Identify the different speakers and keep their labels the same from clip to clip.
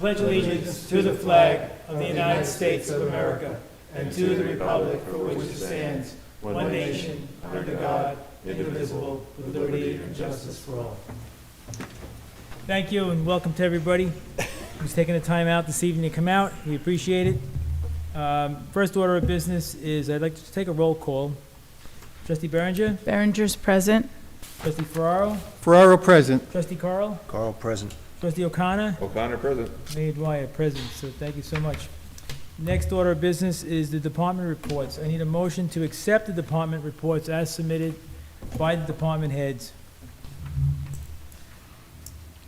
Speaker 1: Pledge allegiance to the flag of the United States of America and to the republic for which it stands, one nation, under God, indivisible, with liberty and justice for all. Thank you and welcome to everybody who's taking the time out this evening to come out. We appreciate it. First order of business is I'd like to take a roll call. Trustee Berenger?
Speaker 2: Berenger's present.
Speaker 1: Trustee Ferraro?
Speaker 3: Ferraro present.
Speaker 1: Trustee Carl?
Speaker 3: Carl present.
Speaker 1: Trustee O'Connor?
Speaker 4: O'Connor present.
Speaker 1: Mayor Dwyer present, so thank you so much. Next order of business is the department reports. I need a motion to accept the department reports as submitted by the department heads.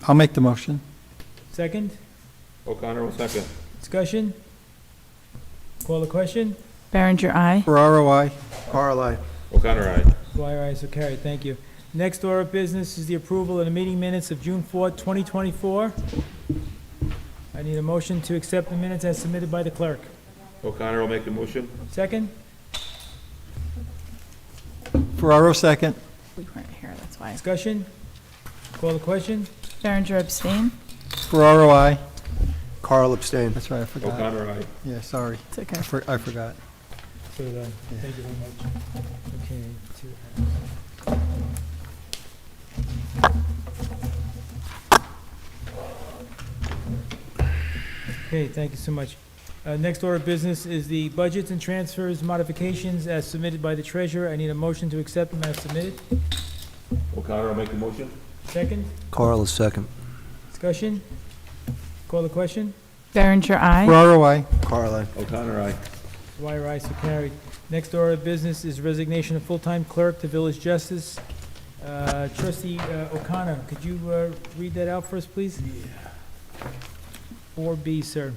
Speaker 3: I'll make the motion.
Speaker 1: Second?
Speaker 4: O'Connor will second.
Speaker 1: Discussion? Call the question?
Speaker 2: Berenger, aye.
Speaker 3: Ferraro, I.
Speaker 5: Carl, aye.
Speaker 4: O'Connor, aye.
Speaker 1: Dwyer, aye, so carried, thank you. Next order of business is the approval of the meeting minutes of June 4th, 2024. I need a motion to accept the minutes as submitted by the clerk.
Speaker 4: O'Connor will make the motion.
Speaker 1: Second?
Speaker 3: Ferraro second.
Speaker 2: We weren't here, that's why.
Speaker 1: Discussion? Call the question?
Speaker 2: Berenger abstain.
Speaker 3: Ferraro, I.
Speaker 5: Carl abstain.
Speaker 3: That's right, I forgot.
Speaker 4: O'Connor, aye.
Speaker 3: Yeah, sorry.
Speaker 2: It's okay.
Speaker 3: I forgot.
Speaker 1: So, thank you very much. Okay, Okay, thank you so much. Next order of business is the budgets and transfers modifications as submitted by the treasurer. I need a motion to accept them as submitted.
Speaker 4: O'Connor will make the motion.
Speaker 1: Second?
Speaker 5: Carl is second.
Speaker 1: Discussion? Call the question?
Speaker 2: Berenger, aye.
Speaker 3: Ferraro, I.
Speaker 5: Carl, aye.
Speaker 4: O'Connor, aye.
Speaker 1: Dwyer, aye, so carried. Next order of business is resignation of full-time clerk to village justice. Trustee O'Connor, could you read that out for us, please? 4B, sir.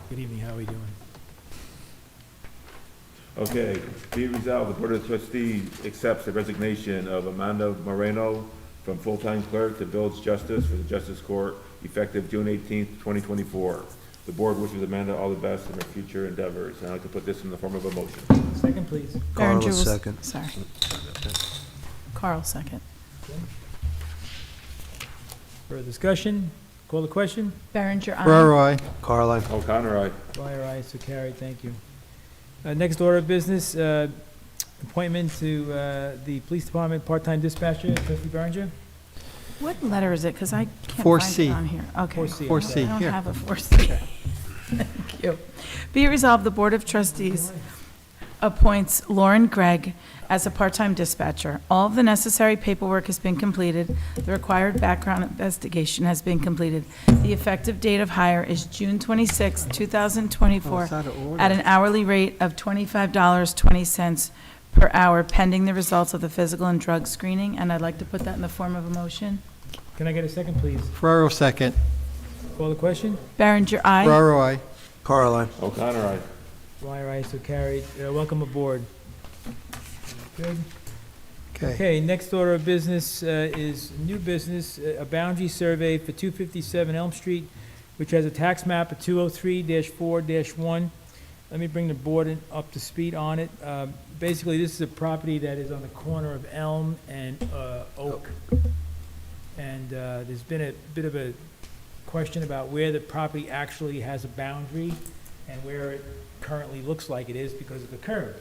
Speaker 1: Good evening, how are we doing?
Speaker 4: Okay, be it resolved, the Board of Trustees accepts the resignation of Amanda Moreno from full-time clerk to village justice for the Justice Court effective June 18th, 2024. The board wishes Amanda all the best in her future endeavors, and I'd like to put this in the form of a motion.
Speaker 1: Second, please.
Speaker 5: Carl
Speaker 2: Berenger
Speaker 5: is
Speaker 2: was-
Speaker 5: second.
Speaker 2: Sorry. Carl second.
Speaker 1: Further discussion? Call the question?
Speaker 2: Berenger, aye.
Speaker 3: Ferraro, I.
Speaker 5: Carl, aye.
Speaker 4: O'Connor, aye.
Speaker 1: Dwyer, aye, so carried, thank you. Next order of business, appointment to the police department part-time dispatcher, Trustee Berenger.
Speaker 2: What letter is it? Because I can't find
Speaker 3: 4C.
Speaker 2: it on here. Okay.
Speaker 1: 4C.
Speaker 3: 4C,
Speaker 2: I don't
Speaker 3: here.
Speaker 2: have a 4C. Thank you. Be it resolved, the Board of Trustees appoints Lauren Gregg as a part-time dispatcher. All of the necessary paperwork has been completed. The required background investigation has been completed. The effective date of hire is June 26, 2024,
Speaker 3: it's out of order.
Speaker 2: at an hourly rate of $25.20 per hour, pending the results of the physical and drug screening. And I'd like to put that in the form of a motion.
Speaker 1: Can I get a second, please?
Speaker 3: Ferraro second.
Speaker 1: Call the question?
Speaker 2: Berenger, aye.
Speaker 3: Ferraro, I.
Speaker 5: Carl, aye.
Speaker 4: O'Connor, aye.
Speaker 1: Dwyer, aye, so carried. Welcome aboard. Good.
Speaker 3: Okay.
Speaker 1: Okay, next order of business is new business, a boundary survey for 257 Elm Street, which has a tax map of 203-4-1. Let me bring the board up to speed on it. Basically, this is a property that is on the corner of Elm and Oak. And there's been a bit of a question about where the property actually has a boundary and where it currently looks like it is because of the curve.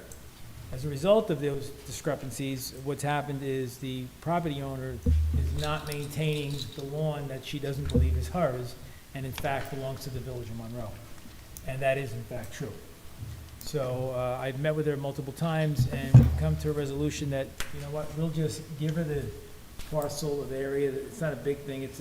Speaker 1: As a result of those discrepancies, what's happened is the property owner is not maintaining the lawn that she doesn't believe is hers, and in fact belongs to the village of Monroe. And that is in fact true. So I've met with her multiple times, and we've come to a resolution that, you know what, we'll just give her the parcel of area. It's not a big thing. It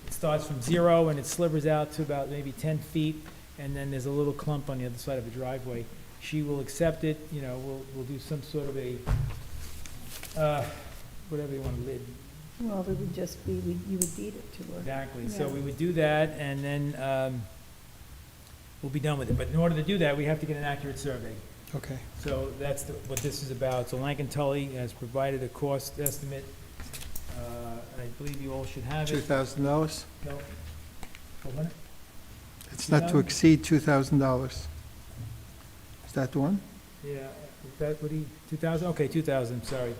Speaker 1: starts from 0 and it slivers out to about maybe 10 feet, and then there's a little clump on the other side of the driveway. She will accept it, you know, we'll do some sort of a, whatever you want, lid.
Speaker 6: Well, it would just be, you would deed it to her.
Speaker 1: Exactly, so
Speaker 6: Yeah.
Speaker 1: we would do that, and then we'll be done with it. But in order to do that, we have to get an accurate survey.
Speaker 3: Okay.
Speaker 1: So that's what this is about. So Lankin Tully has provided a cost estimate. I believe you all should have it.
Speaker 3: $2,000.
Speaker 1: No. Oh, what?
Speaker 3: It's not to exceed $2,000. Is that the one?
Speaker 1: Yeah, Is that what he, 2,000? Okay, 2,000, sorry.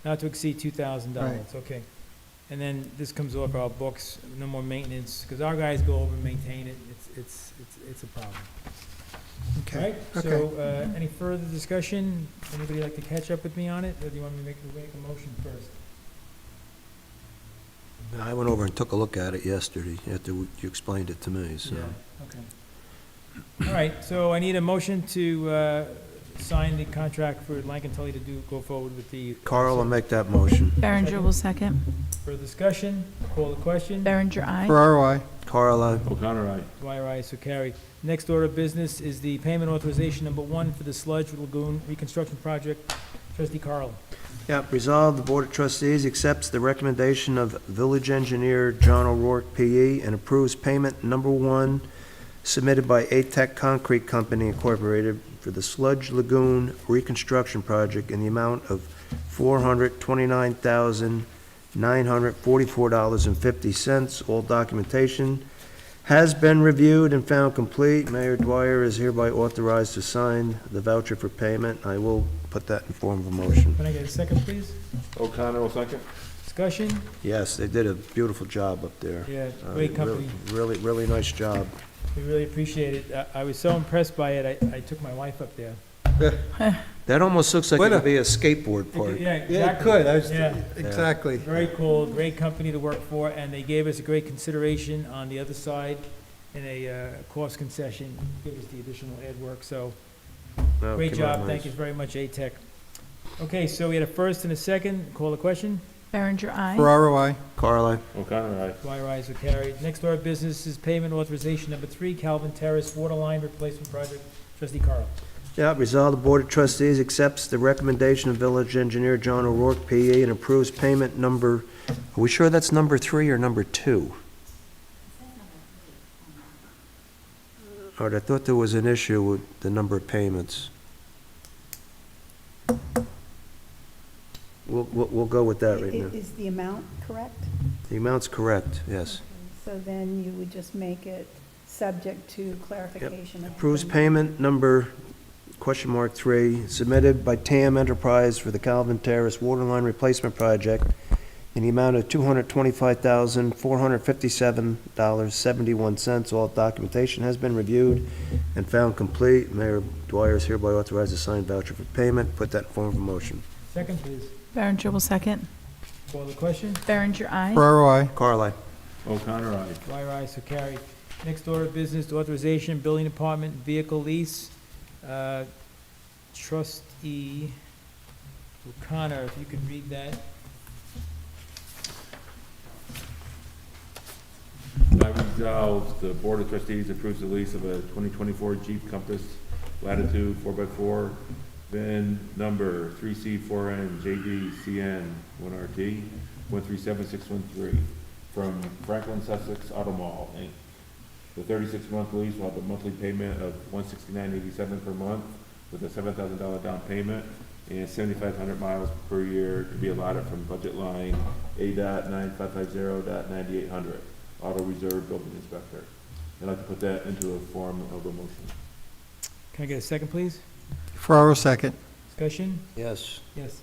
Speaker 1: Not to exceed $2,000,
Speaker 3: Right.
Speaker 1: okay. And then this comes off our books, no more maintenance, because our guys go over and maintain it. It's a problem. All
Speaker 3: Okay,
Speaker 1: right,
Speaker 3: okay.
Speaker 1: so, any further discussion? Anybody like to catch up with me on it, or do you want me to make a motion first?
Speaker 5: I went over and took a look at it yesterday after you explained it to me, so.
Speaker 1: Yeah, okay. All right, so I need a motion to sign the contract for Lankin Tully to go forward with the.
Speaker 5: Carl will make that motion.
Speaker 2: Berenger will second.
Speaker 1: For discussion, call the question.
Speaker 2: Berenger, aye.
Speaker 3: Ferraro, I.
Speaker 5: Carl, aye.
Speaker 4: O'Connor, aye.
Speaker 1: Dwyer, aye, so carried. Next order of business is the payment authorization number 1 for the Sludge Lagoon Reconstruction Project. Trustee Carl.
Speaker 5: Yeah, resolved, the Board of Trustees accepts the recommendation of village engineer John O'Rourke, P.E., and approves payment number 1 submitted by A-Tech Concrete Company Incorporated for the Sludge Lagoon Reconstruction Project in the amount of $429,944.50. All documentation has been reviewed and found complete. Mayor Dwyer is hereby authorized to sign the voucher for payment. I will put that in form of a motion.
Speaker 1: Can I get a second, please?
Speaker 4: O'Connor will second.
Speaker 1: Discussion?
Speaker 5: Yes, they did a beautiful job up there.
Speaker 1: Yeah, great company.
Speaker 5: Really, really nice job.
Speaker 1: We really appreciate it. I was so impressed by it, I took my wife up there.
Speaker 5: That almost looks like it
Speaker 3: Winner.
Speaker 5: could be a skateboard park.
Speaker 1: Yeah,
Speaker 3: Yeah, it
Speaker 1: exactly.
Speaker 3: could, I was,
Speaker 1: Yeah.
Speaker 3: exactly.
Speaker 1: Very cool, great company to work for, and they gave us a great consideration on the other side in a cost concession, give us the additional ad work, so
Speaker 5: Oh,
Speaker 1: great
Speaker 5: came out
Speaker 1: job, thank you
Speaker 5: nice.
Speaker 1: very much, A-Tech. Okay, so we had a first and a second, call the question.
Speaker 2: Berenger, aye.
Speaker 3: Ferraro, I.
Speaker 5: Carl, aye.
Speaker 4: O'Connor, aye.
Speaker 1: Dwyer, ayes are carried. Next order of business is payment authorization number 3, Calvin Terrace Water Line Replacement Project. Trustee Carl.
Speaker 5: Yeah, resolved, the Board of Trustees accepts the recommendation of village engineer John O'Rourke, P.E., and approves payment number, are we sure that's number 3 or number 2? All right, I thought there was an issue with the number of payments. We'll go with that right now.
Speaker 6: Is the amount correct?
Speaker 5: The amount's correct, yes.
Speaker 6: So then you would just make it subject to clarification. of
Speaker 5: Approves
Speaker 6: the-
Speaker 5: payment number, question mark 3, submitted by TAM Enterprise for the Calvin Terrace Waterline Replacement Project in the amount of $225,457.71. All documentation has been reviewed and found complete. Mayor Dwyer is hereby authorized to sign voucher for payment. Put that in form of a motion.
Speaker 1: Second, please.
Speaker 2: Berenger will second.
Speaker 1: Call the question.
Speaker 2: Berenger, aye.
Speaker 3: Ferraro, I.
Speaker 5: Carl, aye.
Speaker 4: O'Connor, aye.
Speaker 1: Dwyer, ayes so carried. Next order of business, authorization, building department, vehicle lease. Trustee O'Connor, if you could read that.
Speaker 4: I resolve, the Board of Trustees approves the lease of a 2024 Jeep Compass Latitude 4x4, VIN number 3C4N JDCN 1RT 137613, from Franklin Sussex Auto Mall, Inc. The 36-month lease will have a monthly payment of $169.87 per month, with a $7,000 down payment and 7,500 miles per year to be allotted from budget line A.9550.9800, Auto Reserve Building Inspector. I'd like to put that into a form of a motion.
Speaker 1: Can I get a second, please?
Speaker 3: Ferraro, second.
Speaker 1: Discussion?
Speaker 5: Yes.
Speaker 1: Yes.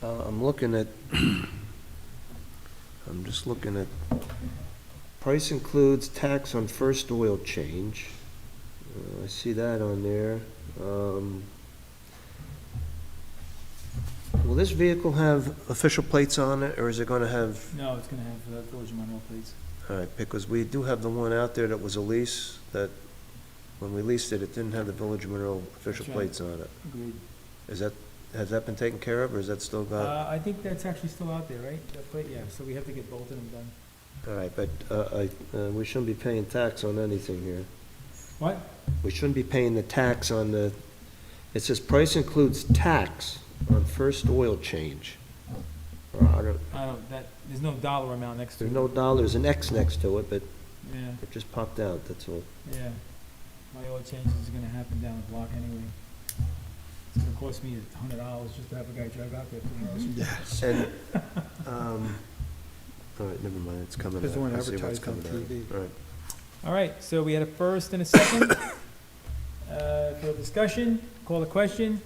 Speaker 5: I'm looking at, I'm just looking at, price includes tax on first oil change. I see that on there. Will this vehicle have official plates on it, or is it gonna have,
Speaker 1: No, it's gonna have Village of Monroe, please.
Speaker 5: all right, because we do have the one out there that was a lease, that, when we leased it, it didn't have the Village of Monroe official
Speaker 1: That's right.
Speaker 5: plates on it.
Speaker 1: Agreed.
Speaker 5: Is that, has that been taken care of, or is that still got?
Speaker 1: I think that's actually still out there, right? That plate, yeah, so we have to get both of them done.
Speaker 5: All right, but we shouldn't be paying tax on anything here.
Speaker 1: What?
Speaker 5: We shouldn't be paying the tax on the, it says price includes tax on first oil change.
Speaker 1: There's no dollar amount next to it.
Speaker 5: There's no dollar, there's an X next to it, but
Speaker 1: Yeah,
Speaker 5: it just popped out, that's all.
Speaker 1: yeah. My oil changes is gonna happen down the block anyway. It's gonna cost me $100 just to have a guy drive out there for me.
Speaker 3: Yes.
Speaker 5: And, all right, never mind, it's coming out.
Speaker 3: There's the one
Speaker 5: I see what's
Speaker 3: advertised on
Speaker 5: coming out.
Speaker 3: TV.
Speaker 5: All right.
Speaker 1: All right, so we had a first and a second. For discussion, call the question.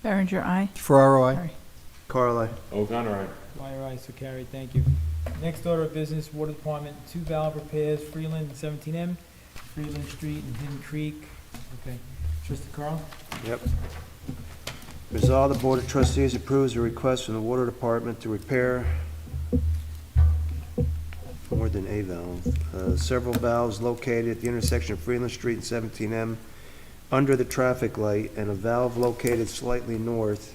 Speaker 2: Berenger, aye.
Speaker 3: Ferraro, I.
Speaker 2: Sorry.
Speaker 5: Carl, I.
Speaker 4: O'Connor, aye.
Speaker 1: Dwyer, aye, so carried, thank you. Next order of business, Water Department, 2 valve repairs, Freeland and 17M, Freeland Street and Hidden Creek. Okay, Trustee Carl?
Speaker 5: Yep. Resolve the Board of Trustees approves a request from the Water Department to repair more than a valve, several valves located at the intersection of Freeland Street and 17M under the traffic light, and a valve located slightly north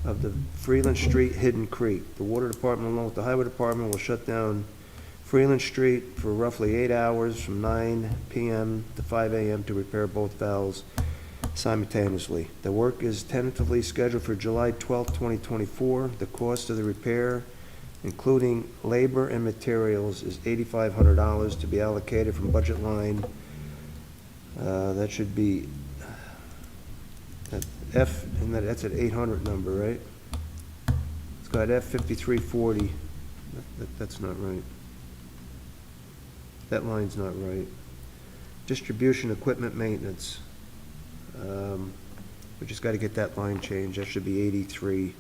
Speaker 5: of the Freeland Street Hidden Creek. The Water Department, along with the Highway Department, will shut down Freeland Street for roughly 8 hours from 9 p.m. to 5 a.m. to repair both valves simultaneously. The work is tentatively scheduled for July 12, 2024. The cost of the repair, including labor and materials, is $8,500 to be allocated from budget line. That should be F, and that's an 800 number, right? It's got F5340. That's not right. That line's not right. Distribution equipment maintenance. We just got to get that line changed. That should be 83.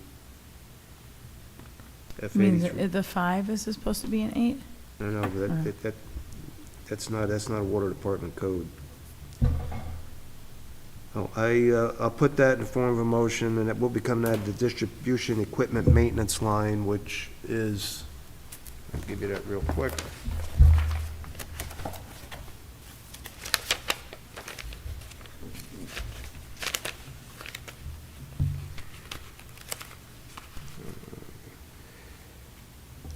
Speaker 2: I mean,
Speaker 5: F83.
Speaker 2: the 5 is supposed to be an 8?
Speaker 5: No, but that's not a Water Department code. Oh, I'll put that in the form of a motion, and it will become that the distribution equipment maintenance line, which is, I'll give you that real quick.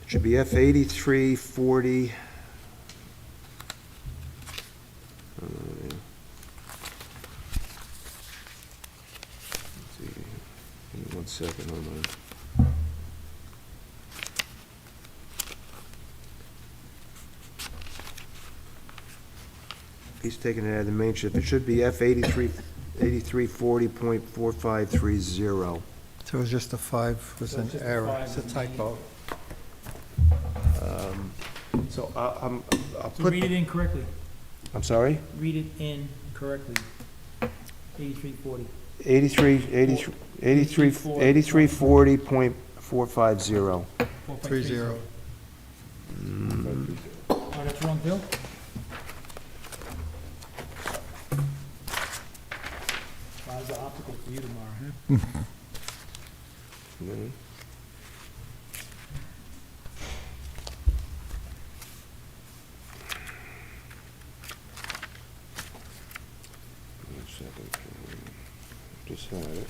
Speaker 5: It should be F8340. Give me 1 second, hold on. He's taking it out of the main shift. It should be F8340.4530.
Speaker 3: So it was just a 5, was
Speaker 1: So
Speaker 3: an
Speaker 1: it's just a
Speaker 3: error,
Speaker 1: 5
Speaker 3: it's a
Speaker 1: in the
Speaker 3: typo.
Speaker 5: So I'll
Speaker 1: So
Speaker 5: put,
Speaker 1: read it in correctly.
Speaker 5: I'm sorry?
Speaker 1: Read it in correctly. 8340.
Speaker 5: 8340.450.
Speaker 1: 4.30. Oh, that's wrong, Bill? How's the optical for you tomorrow, huh?
Speaker 5: Mhm. One second. Just had it.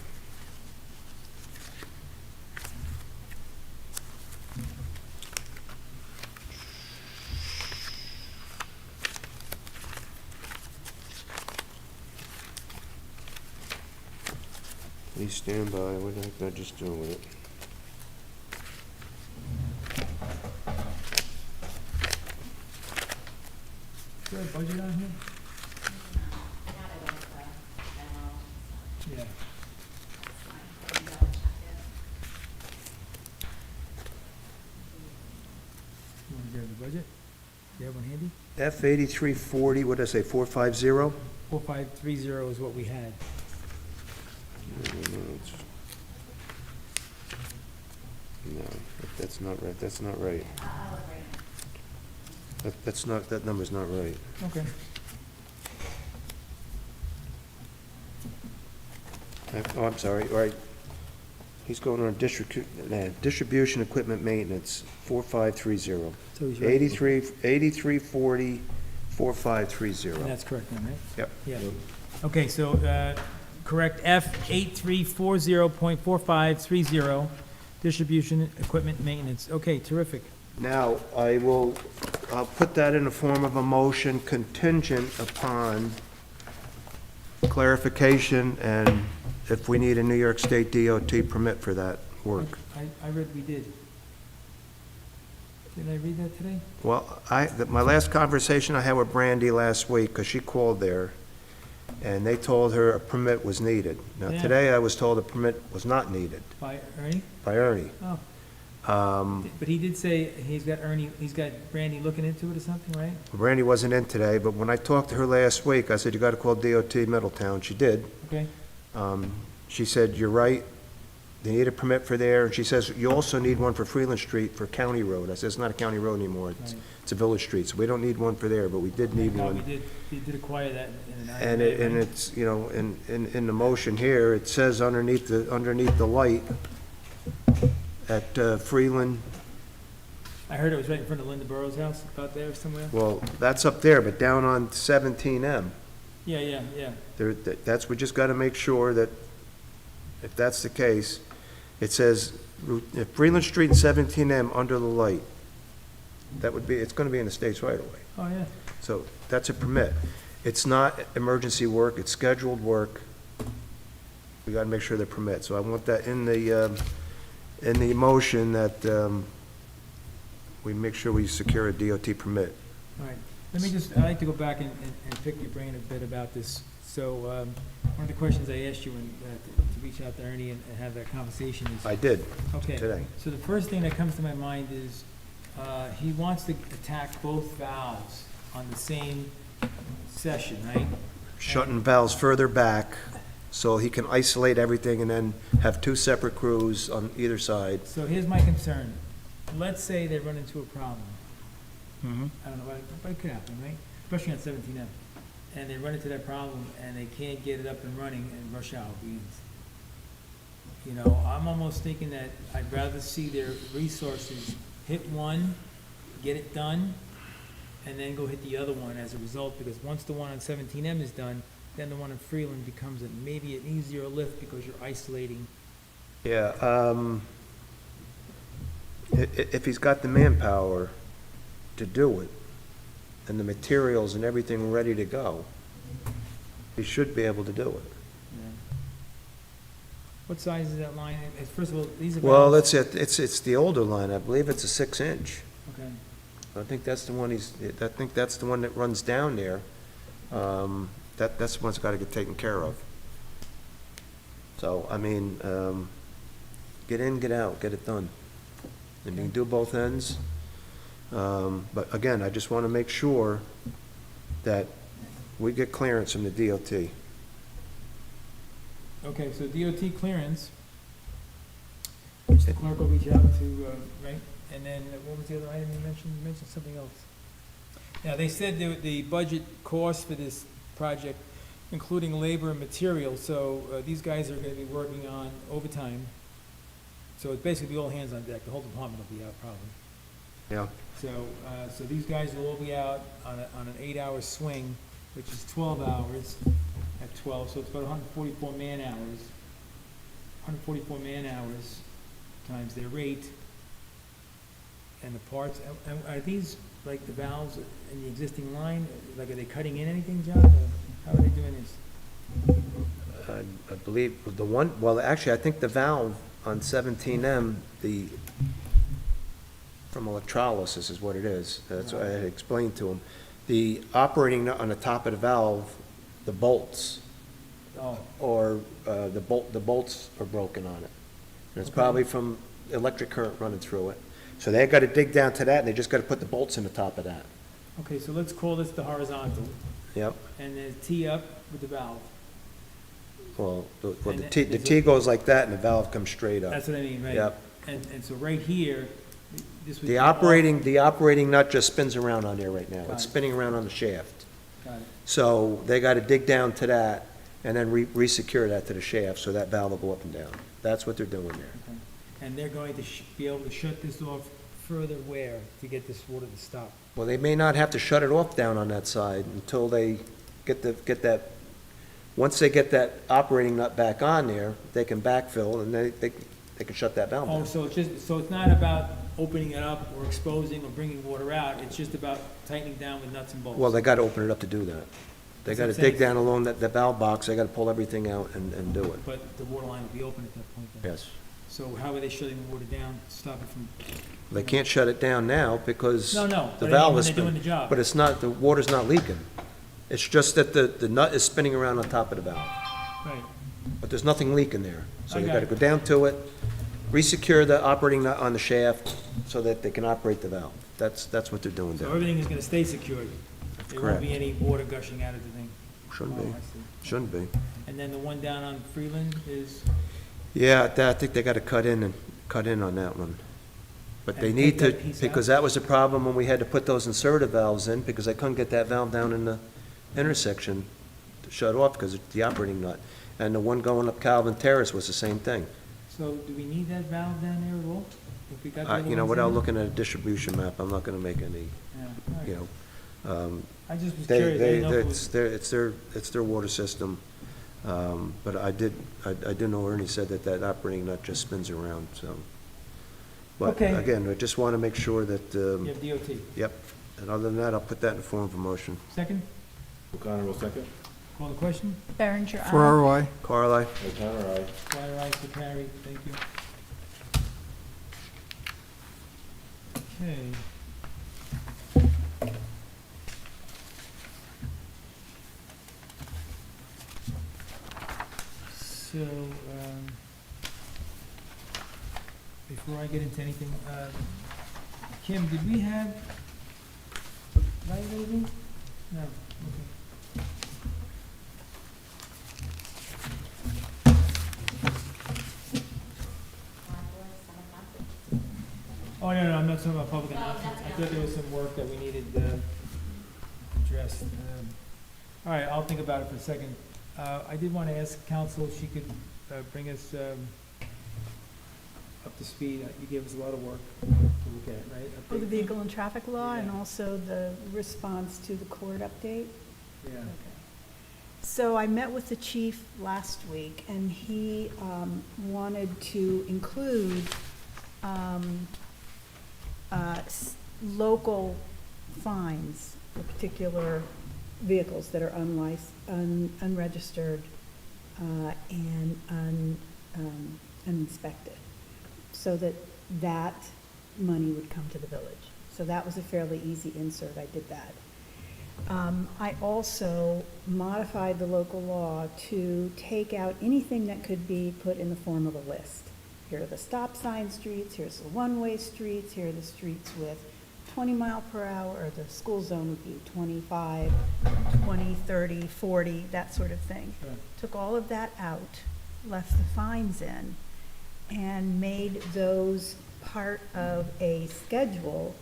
Speaker 5: Please stand by. What the heck did I just do with it?
Speaker 1: Is there a budget on here? Yeah. You want to grab the budget? Do you have one handy?
Speaker 5: F8340, what did I say, 450?
Speaker 1: 4530 is what we had.
Speaker 5: No, that's not right, that's not right. That's not, that number's not right.
Speaker 1: Okay.
Speaker 5: Oh, I'm sorry, all right. He's going on distribution equipment maintenance, 4530.
Speaker 1: So he's right.
Speaker 5: 8340, 4530.
Speaker 1: And that's correct then, right?
Speaker 5: Yep.
Speaker 1: Yeah. Okay, so, correct, F8340.4530, distribution equipment maintenance. Okay, terrific.
Speaker 5: Now, I'll put that in the form of a motion contingent upon clarification and if we need a New York State DOT permit for that work.
Speaker 1: I read we did. Did I read that today?
Speaker 5: Well, my last conversation I had with Brandy last week, because she called there, and they told her a permit was needed. Now,
Speaker 1: Yeah.
Speaker 5: today I was told a permit was not needed
Speaker 1: By Ernie?
Speaker 5: by Ernie.
Speaker 1: Oh,
Speaker 5: Um,
Speaker 1: but he did say he's got Brandy looking into it or something, right?
Speaker 5: Brandy wasn't in today, but when I talked to her last week, I said, you got to call DOT Middletown. She did.
Speaker 1: Okay,
Speaker 5: she said, you're right, they need a permit for there, and she says, you also need one for Freeland Street for County Road. I said, it's not a county road anymore,
Speaker 1: Right.
Speaker 5: it's a village street, so we don't need one for there, but we did need
Speaker 1: No,
Speaker 5: one.
Speaker 1: we did acquire that in an
Speaker 5: And
Speaker 1: IMA, right?
Speaker 5: it's, you know, in the motion here, it says underneath the light at Freeland,
Speaker 1: I heard it was right in front of Linda Burrow's house, about there somewhere.
Speaker 5: well, that's up there, but down on 17M,
Speaker 1: Yeah.
Speaker 5: that's, we just gotta make sure that if that's the case, it says, if Freeland Street and 17M under the light, that would be, it's gonna be in the state's right away.
Speaker 1: Oh, yeah.
Speaker 5: So that's a permit. It's not emergency work, it's scheduled work. We gotta make sure they're permit. So I want that in the motion that, we make sure we secure a DOT permit.
Speaker 1: All right, let me just, I'd like to go back and pick your brain a bit about this. So, one of the questions I asked you to reach out to Ernie and have that conversation is.
Speaker 5: I did
Speaker 1: Okay.
Speaker 5: today.
Speaker 1: So the first thing that comes to my mind is, he wants to attack both valves on the same session, right?
Speaker 5: Shutting valves further back so he can isolate everything and then have two separate crews on either side.
Speaker 1: So here's my concern. Let's say they run into a problem. I don't know, but it could happen, right? Especially on 17M. And they run into that problem and they can't get it up and running and rush hour begins. You know, I'm almost thinking that I'd rather see their resources hit one, get it done, and then go hit the other one as a result, because once the one on 17M is done, then the one in Freeland becomes maybe an easier lift because you're isolating.
Speaker 5: Yeah, if he's got the manpower to do it, and the materials and everything ready to go, he should be able to do it.
Speaker 1: Yeah. What size is that line? First of all, these are.
Speaker 5: Well,
Speaker 1: valves-
Speaker 5: it's the older line, I believe it's a 6-inch.
Speaker 1: Okay.
Speaker 5: I think that's the one I think that's the one that runs down there. That's the one's gotta get taken care of. So, I mean, get in, get out, get it done. And you can do both ends. But again, I just wanna make sure that we get clearance from the DOT.
Speaker 1: Okay, so DOT clearance, which the clerk will reach out to, right? And then, what was the other item you mentioned? You mentioned something else. Now, they said the budget cost for this project, including labor and material, so these guys are gonna be working on overtime. So it's basically all hands on deck, the whole department will be out probably.
Speaker 5: Yeah.
Speaker 1: So these guys will all be out on an 8-hour swing, which is 12 hours at 12, so it's about 144 man-hours. 144 man-hours times their rate and the parts. And are these like the valves in the existing line? Like, are they cutting in anything, John? Or how are they doing this?
Speaker 5: I believe the one, well, actually, I think the valve on 17M, from electrolysis is what it is. That's what I had explained to him. The operating nut on the top of the valve, the bolts,
Speaker 1: Oh,
Speaker 5: or the bolts are broken on it. And it's
Speaker 1: Okay.
Speaker 5: probably from electric current running through it. So they gotta dig down to that, and they just gotta put the bolts in the top of that.
Speaker 1: okay, so let's call this the horizontal,
Speaker 5: Yep.
Speaker 1: and then tee up with the valve.
Speaker 5: Well, the
Speaker 1: And
Speaker 5: T, the T goes like that, and the valve comes straight up.
Speaker 1: That's what I mean, right?
Speaker 5: Yep.
Speaker 1: And so right here, this would.
Speaker 5: The
Speaker 1: be
Speaker 5: operating nut just spins around on there right now.
Speaker 1: Got
Speaker 5: It's
Speaker 1: it.
Speaker 5: spinning around on the shaft.
Speaker 1: Got it.
Speaker 5: So they gotta dig down to that, and then re-secure that to the shaft, so that valve will go up and down. That's what they're doing there.
Speaker 1: Okay. And they're going to be able to shut this off further where to get this water to stop?
Speaker 5: Well, they may not have to shut it off down on that side until they get that, once they get that operating nut back on there, they can backfill, and they can shut that valve
Speaker 1: Oh,
Speaker 5: down.
Speaker 1: so it's not about opening it up or exposing or bringing water out, it's just about tightening down with nuts and bolts?
Speaker 5: Well, they gotta open it up to do that. They
Speaker 1: That's what
Speaker 5: gotta
Speaker 1: I'm saying.
Speaker 5: dig down along the valve box, they gotta pull everything out and do it.
Speaker 1: But the water line will be open at that point then?
Speaker 5: Yes.
Speaker 1: So how are they shutting the water down to stop it from?
Speaker 5: They can't shut it down now because
Speaker 1: No,
Speaker 5: the
Speaker 1: but I mean
Speaker 5: valve
Speaker 1: when
Speaker 5: is
Speaker 1: they're doing
Speaker 5: spinning.
Speaker 1: the job.
Speaker 5: But it's not, the water's not leaking. It's just that the nut is spinning around on top of the valve.
Speaker 1: Right,
Speaker 5: But there's nothing leaking there. So
Speaker 1: I
Speaker 5: they
Speaker 1: got
Speaker 5: gotta
Speaker 1: it.
Speaker 5: go down to it, re-secure the operating nut on the shaft so that they can operate the valve. That's what they're doing
Speaker 1: so
Speaker 5: down.
Speaker 1: everything is gonna stay secured? There won't
Speaker 5: Correct.
Speaker 1: be any water gushing out of the thing?
Speaker 5: Shouldn't
Speaker 1: Oh,
Speaker 5: be,
Speaker 1: I see.
Speaker 5: shouldn't be.
Speaker 1: And then the one down on Freeland is,
Speaker 5: Yeah, I think they gotta cut in on that one. But they
Speaker 1: And
Speaker 5: need
Speaker 1: take
Speaker 5: to,
Speaker 1: that piece
Speaker 5: because
Speaker 1: out?
Speaker 5: that was a problem when we had to put those inserter valves in, because I couldn't get that valve down in the intersection to shut off because it's the operating nut. And the one going up Calvin Terrace was the same thing.
Speaker 1: so do we need that valve down there at all? If we got the other
Speaker 5: You know,
Speaker 1: ones
Speaker 5: without
Speaker 1: in?
Speaker 5: looking at a distribution map, I'm not gonna make any,
Speaker 1: Yeah, all right.
Speaker 5: you know,
Speaker 1: I just was
Speaker 5: they,
Speaker 1: curious, I
Speaker 5: they,
Speaker 1: didn't know if it was,
Speaker 5: it's their water system. But I do know Ernie said that operating nut just spins around, so. But
Speaker 1: Okay.
Speaker 5: again, I just want to make sure that,
Speaker 1: you have DOT.
Speaker 5: yep, and other than that, I'll put that in the form of a motion.
Speaker 1: Second,
Speaker 4: O'Connor will second.
Speaker 1: call the question?
Speaker 2: Berenger, aye.
Speaker 3: Ferraro, I.
Speaker 5: Carl, aye?
Speaker 4: O'Connor, aye.
Speaker 1: Dwyer, aye, so carried, thank you. Okay. So, before I get into anything, Kim, did we have light rating? No, okay. Oh, no, I'm not talking about public announcements. I thought there was some work that we needed addressed. All right, I'll think about it for a second. I did want to ask council if she could bring us up to speed. You gave us a lot of work to look at, right?
Speaker 6: For the
Speaker 1: Update?
Speaker 6: vehicle and traffic law and
Speaker 1: Yeah.
Speaker 6: also the response to the court update.
Speaker 1: Yeah.
Speaker 6: So I met with the chief last week, and he wanted to include local fines for particular vehicles that are unregistered and uninspected, so that money would come to the village. So that was a fairly easy insert, I did that. I also modified the local law to take out anything that could be put in the form of a list. Here are the stop sign streets, here's the one-way streets, here are the streets with 20 mile per hour, or the school zone would be 25, 20, 30, 40, that sort of thing.
Speaker 1: Sure.
Speaker 6: Took all of that out, left the fines in, and made those part of a schedule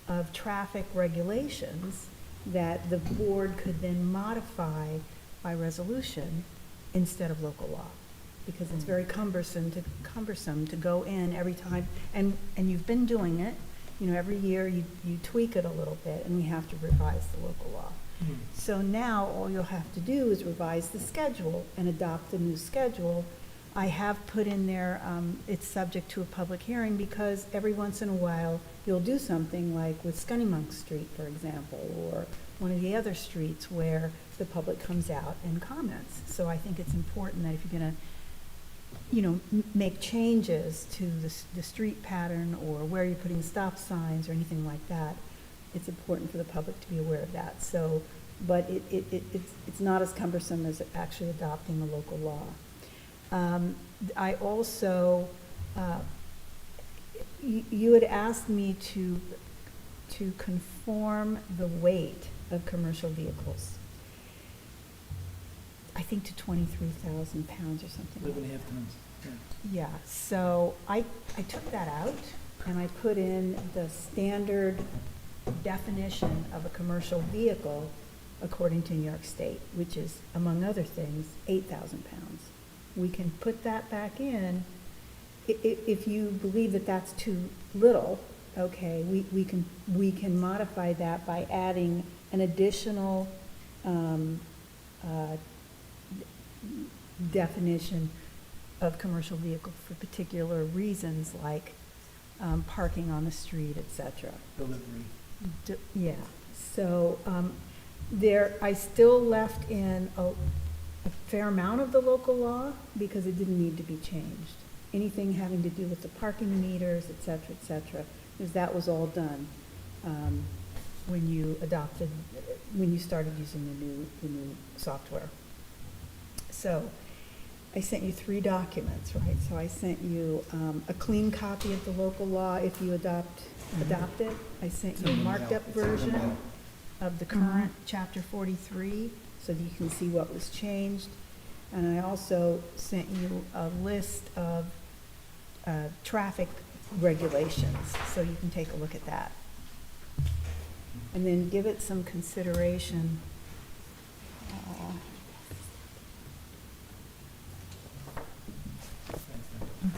Speaker 6: of traffic regulations that the board could then modify by resolution instead of local law. Because it's very cumbersome to go in every time, and you've been doing it, you know, every year you tweak it a little bit, and we have to revise the local law.
Speaker 1: Hmm.
Speaker 6: So now, all you'll have to do is revise the schedule and adopt the new schedule. I have put in there, it's subject to a public hearing, because every once in a while, you'll do something like with Scunnamunk Street, for example, or one of the other streets where the public comes out and comments. So I think it's important that if you're gonna, you know, make changes to the street pattern, or where you're putting stop signs or anything like that, it's important for the public to be aware of that. So, but it's not as cumbersome as actually adopting a local law. I also, you had asked me to conform the weight of commercial vehicles, I think to 23,000 pounds or something like
Speaker 1: 11 and a
Speaker 6: that.
Speaker 1: half tons, yeah.
Speaker 6: Yeah, so I took that out, and I put in the standard definition of a commercial vehicle according to New York State, which is, among other things, 8,000 pounds. We can put that back in. If you believe that that's too little, okay, we can modify that by adding an additional definition of commercial vehicle for particular reasons, like parking on the street, et cetera.
Speaker 1: Delivery.
Speaker 6: Yeah, so I still left in a fair amount of the local law because it didn't need to be changed. Anything having to do with the parking meters, et cetera, because that was all done when you started using the new software. So I sent you 3 documents, right? So I sent you a clean copy of the local law if you adopt it. I sent you a marked up version of the current chapter 43 so that you can see what was changed. And I also sent you a list of traffic regulations, so you can take a look at that. And then give it some consideration.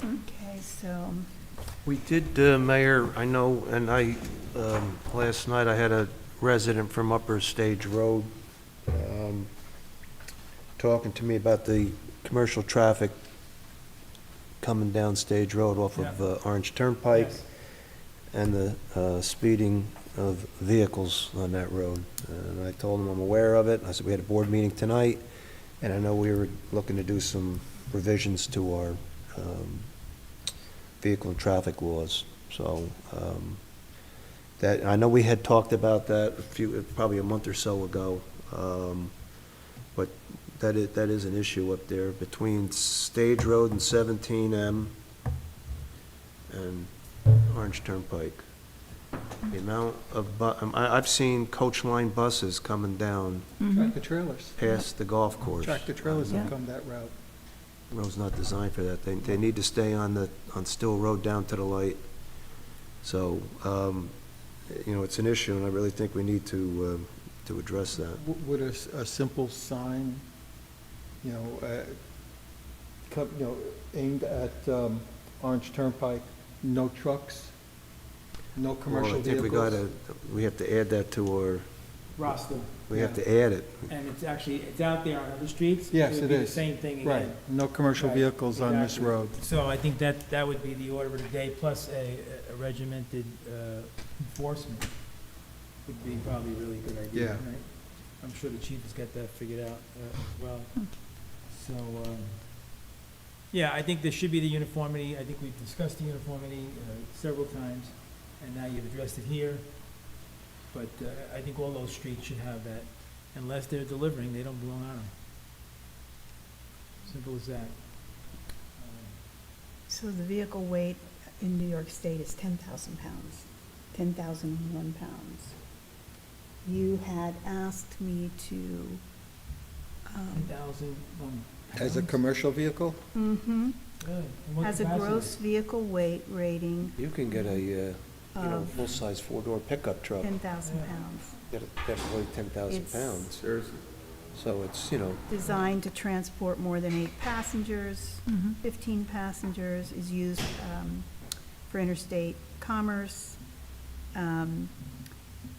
Speaker 6: Okay, so,
Speaker 5: We did, Mayor, I know, and last night I had a resident from Upper Stage Road talking to me about the commercial traffic coming down Stage Road off of Orange Turnpike
Speaker 1: Yes.
Speaker 5: and the speeding of vehicles on that road. And I told him I'm aware of it. I said, we had a board meeting tonight, and I know we were looking to do some revisions to our vehicle and traffic laws. So, that, I know we had talked about that probably a month or so ago. But that is an issue up there between Stage Road and 17M and Orange Turnpike. The amount of, I've seen coach line buses coming down
Speaker 3: Tractor trailers.
Speaker 5: past the golf course.
Speaker 3: Tractor trailers
Speaker 2: Yeah.
Speaker 3: have come that route.
Speaker 5: Road's not designed for that. They need to stay on Still Road down to the light. So, it's an issue, and I really think we need to address that.
Speaker 3: Would a simple sign, aimed at Orange Turnpike, no trucks, no commercial
Speaker 5: Well, I think
Speaker 3: vehicles?
Speaker 5: we have to add that to our,
Speaker 1: Roster,
Speaker 5: we have to add it.
Speaker 1: and it's out there on other streets.
Speaker 3: Yes,
Speaker 1: would
Speaker 3: it
Speaker 1: be
Speaker 3: is.
Speaker 1: the same thing again.
Speaker 3: Right, no commercial
Speaker 1: Right,
Speaker 3: vehicles on this
Speaker 1: exactly.
Speaker 3: road.
Speaker 1: So I think that would be the order of the day, plus a regimented enforcement would be probably a really good idea,
Speaker 3: Yeah.
Speaker 1: right? I'm sure the chief has got that figured out as well. So, yeah, I think there should be the uniformity. I think we've discussed the uniformity several times, and now you've addressed it here. But I think all those streets should have that. Unless they're delivering, they don't belong on them. Simple as that.
Speaker 6: so the vehicle weight in New York State is 10,000 pounds, 10,001 pounds. You had asked me to,
Speaker 1: 10,000
Speaker 3: As a commercial vehicle?
Speaker 6: mhm,
Speaker 1: Really? In what
Speaker 6: has a
Speaker 1: capacity?
Speaker 6: gross vehicle weight rating
Speaker 5: You can get a,
Speaker 6: of
Speaker 5: full-size four-door pickup truck.
Speaker 6: 10,000
Speaker 1: Yeah.
Speaker 6: pounds.
Speaker 5: That'll weigh 10,000
Speaker 6: It's-
Speaker 5: pounds.
Speaker 4: Seriously?
Speaker 5: So it's,
Speaker 6: Designed to transport more than 8 passengers. 15 passengers, is used for interstate commerce. And,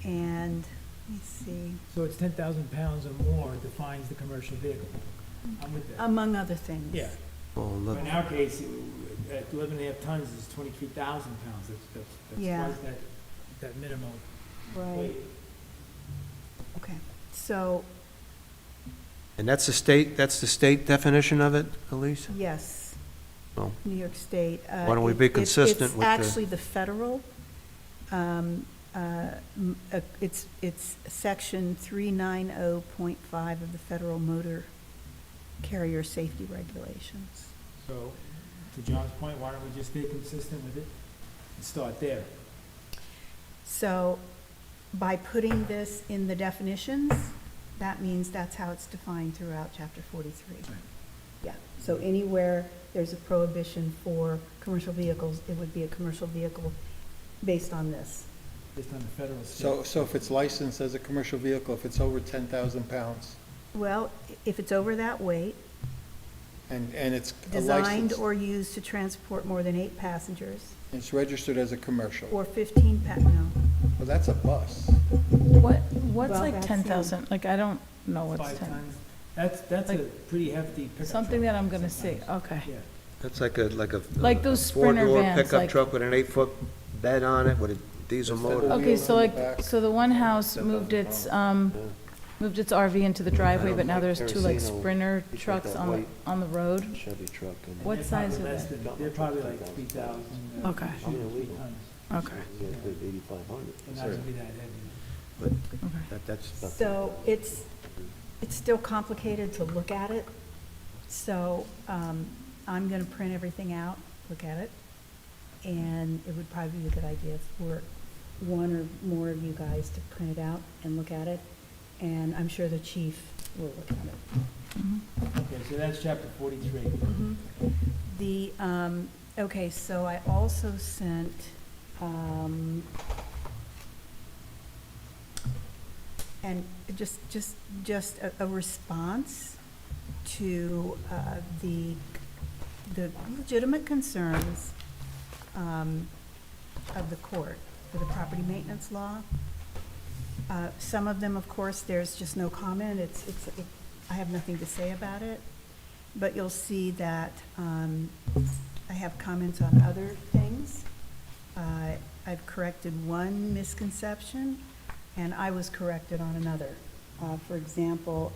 Speaker 6: let me see,
Speaker 1: So it's 10,000 pounds or more defines the commercial vehicle. I'm with that.
Speaker 6: among other things.
Speaker 1: Yeah.
Speaker 5: well,
Speaker 1: But
Speaker 5: look,
Speaker 1: in our case, at 11.5 tons is 23,000 pounds. That's
Speaker 6: Yeah.
Speaker 1: twice that minimum
Speaker 6: Right,
Speaker 1: weight.
Speaker 6: okay. So,
Speaker 5: and that's the state definition of it, Elise?
Speaker 6: yes,
Speaker 5: Well,
Speaker 6: New York State.
Speaker 5: Why don't we be consistent with the-
Speaker 6: It's actually the federal, it's section 390.5 of the Federal Motor Carrier Safety Regulations.
Speaker 1: So, to John's point, why don't we just stay consistent with it and start there?
Speaker 6: So, by putting this in the definitions, that means that's how it's defined throughout chapter 43.
Speaker 1: Right.
Speaker 6: Yeah, so anywhere there's a prohibition for commercial vehicles, it would be a commercial vehicle based on this.
Speaker 1: Based on the federal state.
Speaker 3: So if it's licensed as a commercial vehicle, if it's over 10,000 pounds,
Speaker 6: Well, if it's over that weight,
Speaker 3: and it's a
Speaker 6: designed
Speaker 3: license,
Speaker 6: or used to transport more than 8 passengers,
Speaker 3: it's registered as a commercial,
Speaker 6: or 15 no.
Speaker 3: well, that's a bus.
Speaker 2: What's
Speaker 6: Well,
Speaker 2: like
Speaker 6: that's
Speaker 2: 10,000? Like, I don't know what's
Speaker 1: 5
Speaker 2: 10.
Speaker 1: tons. That's a
Speaker 2: Like,
Speaker 1: pretty hefty pickup
Speaker 2: Something
Speaker 1: truck
Speaker 2: that I'm gonna see,
Speaker 1: sometimes.
Speaker 2: okay.
Speaker 1: Yeah.
Speaker 5: that's like a
Speaker 2: Like those Sprinter
Speaker 5: four-door
Speaker 2: vans,
Speaker 5: pickup
Speaker 2: like-
Speaker 5: truck with an 8-foot bed on it with a diesel
Speaker 3: Instead of
Speaker 5: motor.
Speaker 2: Okay,
Speaker 3: wheels
Speaker 2: so
Speaker 3: on the
Speaker 2: like,
Speaker 3: back.
Speaker 2: so the one house moved its RV into the driveway, but now there's 2 like Sprinter
Speaker 5: He's got
Speaker 2: trucks
Speaker 5: that
Speaker 2: on,
Speaker 5: white
Speaker 2: on the road?
Speaker 5: Chevy truck. and-
Speaker 2: What
Speaker 1: They're
Speaker 2: size
Speaker 1: probably
Speaker 2: are
Speaker 1: less
Speaker 2: they?
Speaker 1: than- They're probably like 3,000.
Speaker 2: Okay.
Speaker 5: I'm illegal.
Speaker 2: Okay,
Speaker 5: Yeah, 8,500.
Speaker 1: They're not gonna be that heavy.
Speaker 5: But
Speaker 2: okay.
Speaker 5: that's about.
Speaker 6: So it's still complicated to look at it. So I'm going to print everything out, look at it, and it would probably be a good idea for one or more of you guys to print it out and look at it and I'm sure the chief will look at it.
Speaker 1: Okay, so that's chapter 43.
Speaker 6: The, okay, so I also sent, and just a response to the legitimate concerns of the court for the property maintenance law. Some of them, of course, there's just no comment. I have nothing to say about it. But you'll see that I have comments on other things. I've corrected one misconception, and I was corrected on another. For example,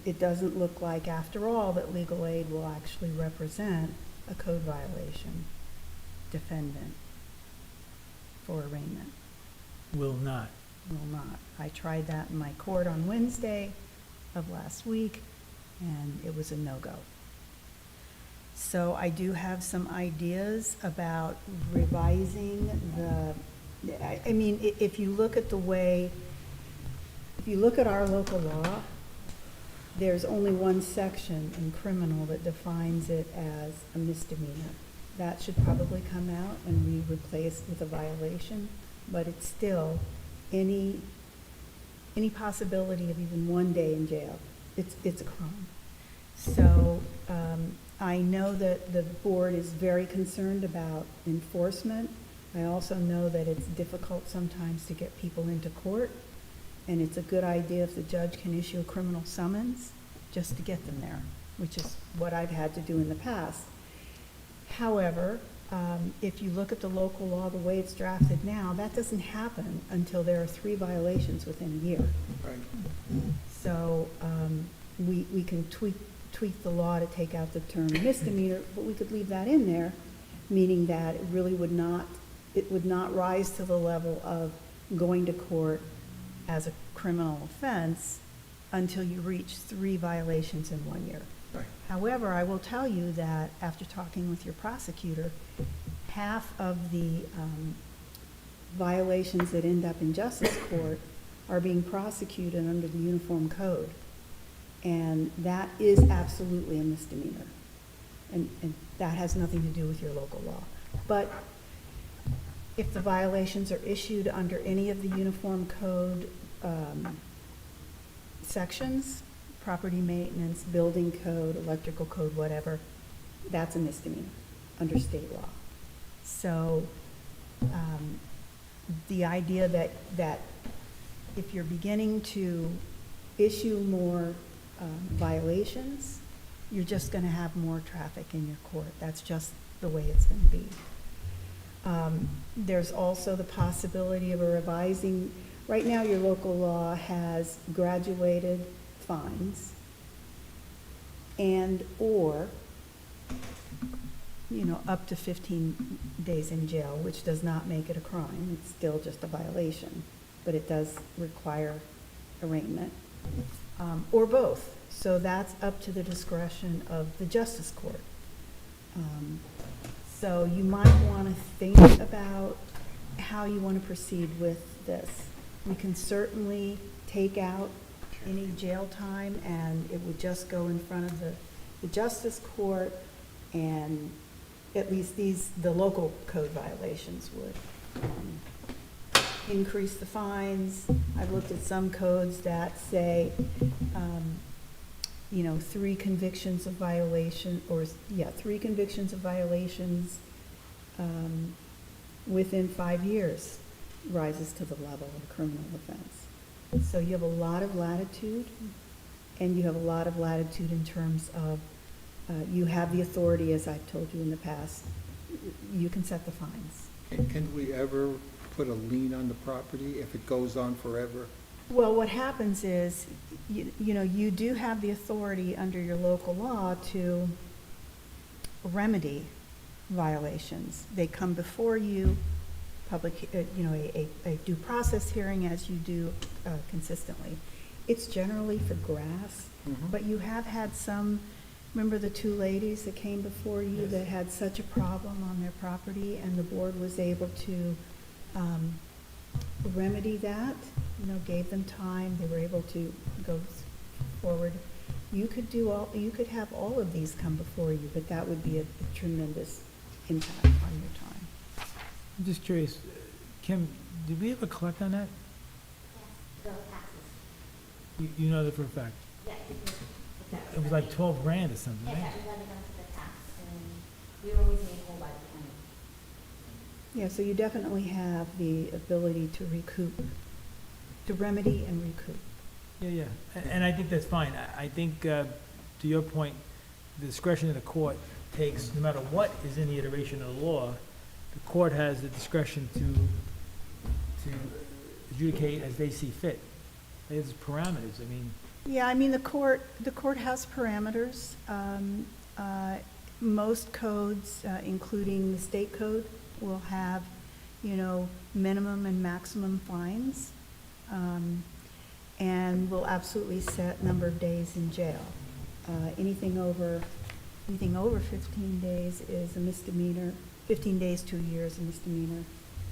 Speaker 6: it doesn't look like, after all, that legal aid will actually represent a code violation defendant for arraignment.
Speaker 1: Will not.
Speaker 6: Will not. I tried that in my court on Wednesday of last week, and it was a no-go. So I do have some ideas about revising I mean, if you look at our local law, there's only one section in criminal that defines it as a misdemeanor. That should probably come out and be replaced with a violation, but it's still any possibility of even one day in jail. It's a crime. So I know that the board is very concerned about enforcement. I also know that it's difficult sometimes to get people into court, and it's a good idea if the judge can issue a criminal summons just to get them there, which is what I've had to do in the past. However, if you look at the local law, the way it's drafted now, that doesn't happen until there are 3 violations within a year.
Speaker 3: Right.
Speaker 6: So we can tweak the law to take out the term misdemeanor, but we could leave that in there, meaning that it really would not rise to the level of going to court as a criminal offense until you reach 3 violations in 1 year.
Speaker 3: Right.
Speaker 6: However, I will tell you that after talking with your prosecutor, half of the violations that end up in justice court are being prosecuted under the Uniform Code. And that is absolutely a misdemeanor. And that has nothing to do with your local law. But if the violations are issued under any of the Uniform Code sections, property maintenance, building code, electrical code, whatever, that's a misdemeanor under state law. So the idea that if you're beginning to issue more violations, you're just going to have more traffic in your court. That's just the way it's going to be. There's also the possibility of a revising. Right now, your local law has graduated fines or up to 15 days in jail, which does not make it a crime. It's still just a violation, but it does require arraignment, or both. So that's up to the discretion of the justice court. So you might want to think about how you want to proceed with this. We can certainly take out any jail time, and it would just go in front of the justice court, and at least the local code violations would increase the fines. I've looked at some codes that say, 3 convictions of violation, 3 convictions of violations within 5 years rises to the level of a criminal offense. So you have a lot of latitude, and you have a lot of latitude in terms of you have the authority, as I've told you in the past. You can set the fines.
Speaker 3: Can we ever put a lien on the property if it goes on forever?
Speaker 6: Well, what happens is, you do have the authority under your local law to remedy violations. They come before you, a due process hearing, as you do consistently. It's generally for grass, but you have had some. Remember the 2 ladies that came before you that had such a problem on their property, and the board was able to remedy that, gave them time, they were able to go forward. You could have all of these come before you, but that would be a tremendous impact on your time.
Speaker 1: I'm just curious, Kim, did we ever collect on that?
Speaker 7: Bill taxes.
Speaker 1: You know that for a fact?
Speaker 7: Yeah,
Speaker 1: It was like 12 grand or something,
Speaker 7: yeah,
Speaker 1: right?
Speaker 7: that was added onto the tax, and we were always made whole by the county.
Speaker 6: Yeah, so you definitely have the ability to recoup, to remedy and recoup.
Speaker 1: Yeah, yeah, and I think that's fine. I think, to your point, the discretion of the court takes, no matter what is in the iteration of the law, the court has the discretion to adjudicate as they see fit. There's parameters, I mean,
Speaker 6: Yeah, I mean, the court has parameters. Most codes, including the state code, will have, minimum and maximum fines, and will absolutely set number of days in jail. Anything over 15 days is a misdemeanor, 15 days to a year is a misdemeanor.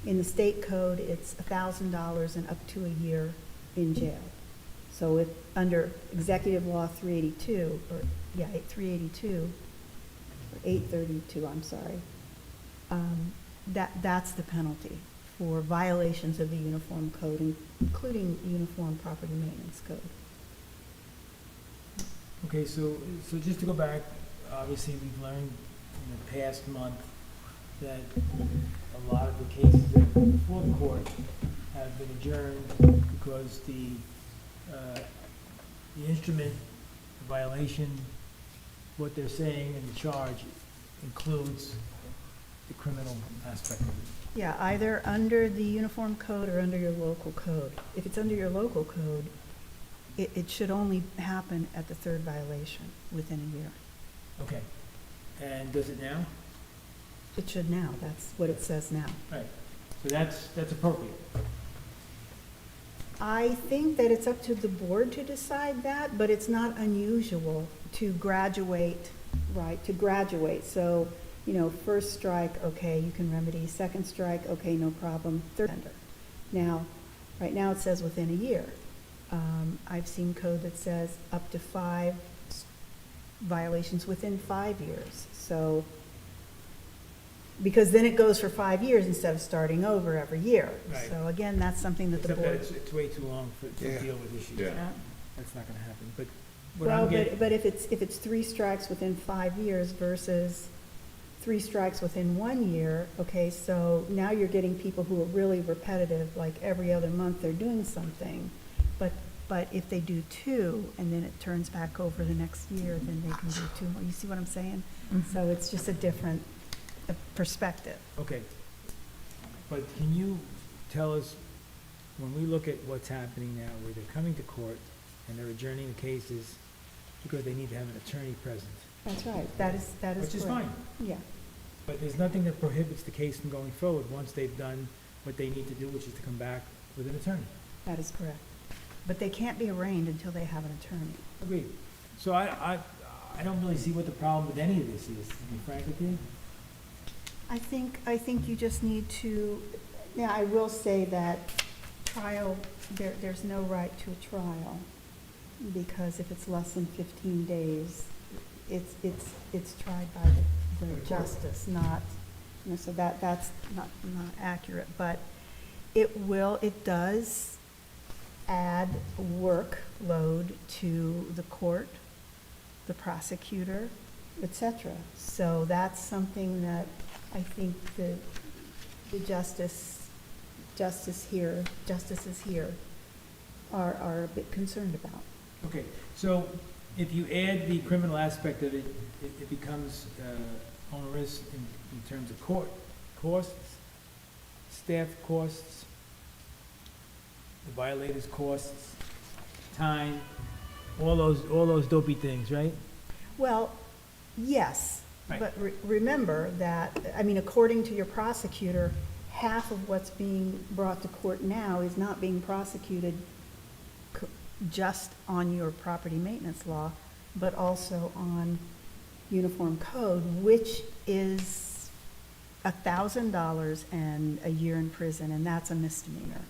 Speaker 6: In the state code, it's $1,000 and up to a year in jail. So if, under Executive Law 382, 382, or 832, I'm sorry, that's the penalty for violations of the Uniform Code, including Uniform Property Maintenance Code.
Speaker 1: okay, so just to go back, obviously, we've learned in the past month that a lot of the cases that are before the court have been adjourned because the instrument, the violation, what they're saying in the charge includes the criminal aspect of it.
Speaker 6: Yeah, either under the Uniform Code or under your local code. If it's under your local code, it should only happen at the third violation within a year.
Speaker 1: Okay, and does it now?
Speaker 6: It should now, that's what it says now.
Speaker 1: Right, so that's appropriate.
Speaker 6: I think that it's up to the board to decide that, but it's not unusual to graduate, right, to graduate. So, first strike, okay, you can remedy. Second strike, okay, no problem. Third offender. Now, right now it says within a year. I've seen code that says up to 5 violations within 5 years. So, because then it goes for 5 years instead of starting over every year.
Speaker 1: Right.
Speaker 6: So again, that's something that the
Speaker 1: Except that
Speaker 6: board.
Speaker 1: it's way too long to
Speaker 3: Yeah.
Speaker 1: deal with issues.
Speaker 4: Yeah.
Speaker 1: That's not gonna happen, but what
Speaker 6: Well,
Speaker 1: I'm getting.
Speaker 6: but if it's 3 strikes within 5 years versus 3 strikes within 1 year, okay, so now you're getting people who are really repetitive, like every other month they're doing something. But if they do 2 and then it turns back over the next year, then they can do 2 more. You see what I'm saying? So it's just a different perspective.
Speaker 1: Okay, but can you tell us, when we look at what's happening now, where they're coming to court and they're adjourning the cases because they need to have an attorney present,
Speaker 6: That's right, that is correct.
Speaker 1: which is fine,
Speaker 6: Yeah,
Speaker 1: but there's nothing that prohibits the case from going forward once they've done what they need to do, which is to come back with an attorney.
Speaker 6: that is correct. But they can't be arraigned until they have an attorney.
Speaker 1: Agreed. So I don't really see what the problem with any of this is, to be frank with you.
Speaker 6: I think you just need to, now, I will say that trial, there's no right to a trial, because if it's less than 15 days, it's tried by the justice, not, so that's not accurate, but it does add workload to the court, the prosecutor, et cetera. So that's something that I think the justices here are a bit concerned about.
Speaker 1: Okay, so if you add the criminal aspect of it, it becomes onerous in terms of court costs, staff costs, the violators' costs, time, all those dopey things, right?
Speaker 6: Well, yes,
Speaker 1: Right.
Speaker 6: but remember that, I mean, according to your prosecutor, half of what's being brought to court now is not being prosecuted just on your property maintenance law, but also on uniform code, which is $1,000 and a year in prison, and that's a misdemeanor.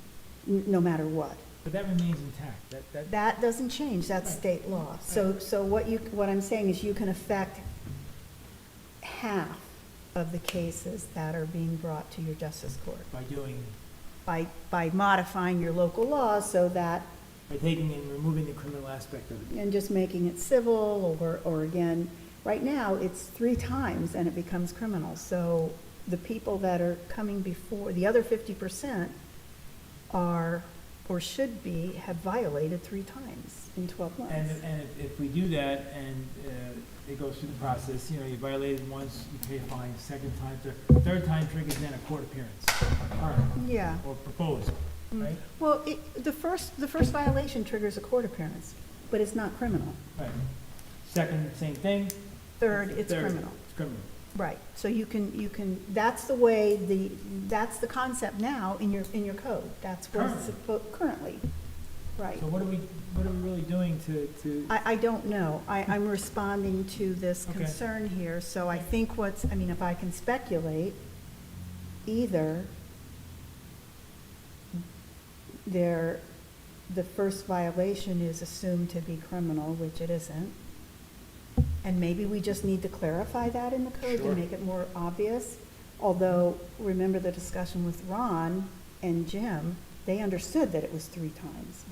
Speaker 6: no matter what.
Speaker 1: But that remains intact, that,
Speaker 6: That doesn't change, that's
Speaker 1: Right.
Speaker 6: state law. So what I'm saying is you can affect half of the cases that are being brought to your justice court
Speaker 1: by doing,
Speaker 6: by modifying your local laws so that,
Speaker 1: by taking and removing the criminal aspect of it.
Speaker 6: and just making it civil, or again, right now, it's 3 times and it becomes criminal. So the people that are coming before, the other 50% are, or should be, have violated 3 times in 12 months.
Speaker 1: And if we do that and it goes through the process, you know, you violated once, you pay a fine, second time, third time triggers then a court appearance.
Speaker 6: Yeah.
Speaker 1: Or proposed, right?
Speaker 6: Well, the first violation triggers a court appearance, but it's not criminal.
Speaker 1: Right. Second, same thing.
Speaker 6: Third, it's
Speaker 1: Third,
Speaker 6: criminal.
Speaker 1: It's criminal.
Speaker 6: Right, so you can, that's the concept now in your code. That's what's currently, right.
Speaker 1: So what are we really doing to,
Speaker 6: I don't know. I'm responding to this
Speaker 1: Okay.
Speaker 6: concern here, so I think if I can speculate, either the first violation is assumed to be criminal, which it isn't, and maybe we just need to clarify that in the code to
Speaker 1: Sure.
Speaker 6: make it more obvious. Although, remember the discussion with Ron and Jim, they understood that it was 3 times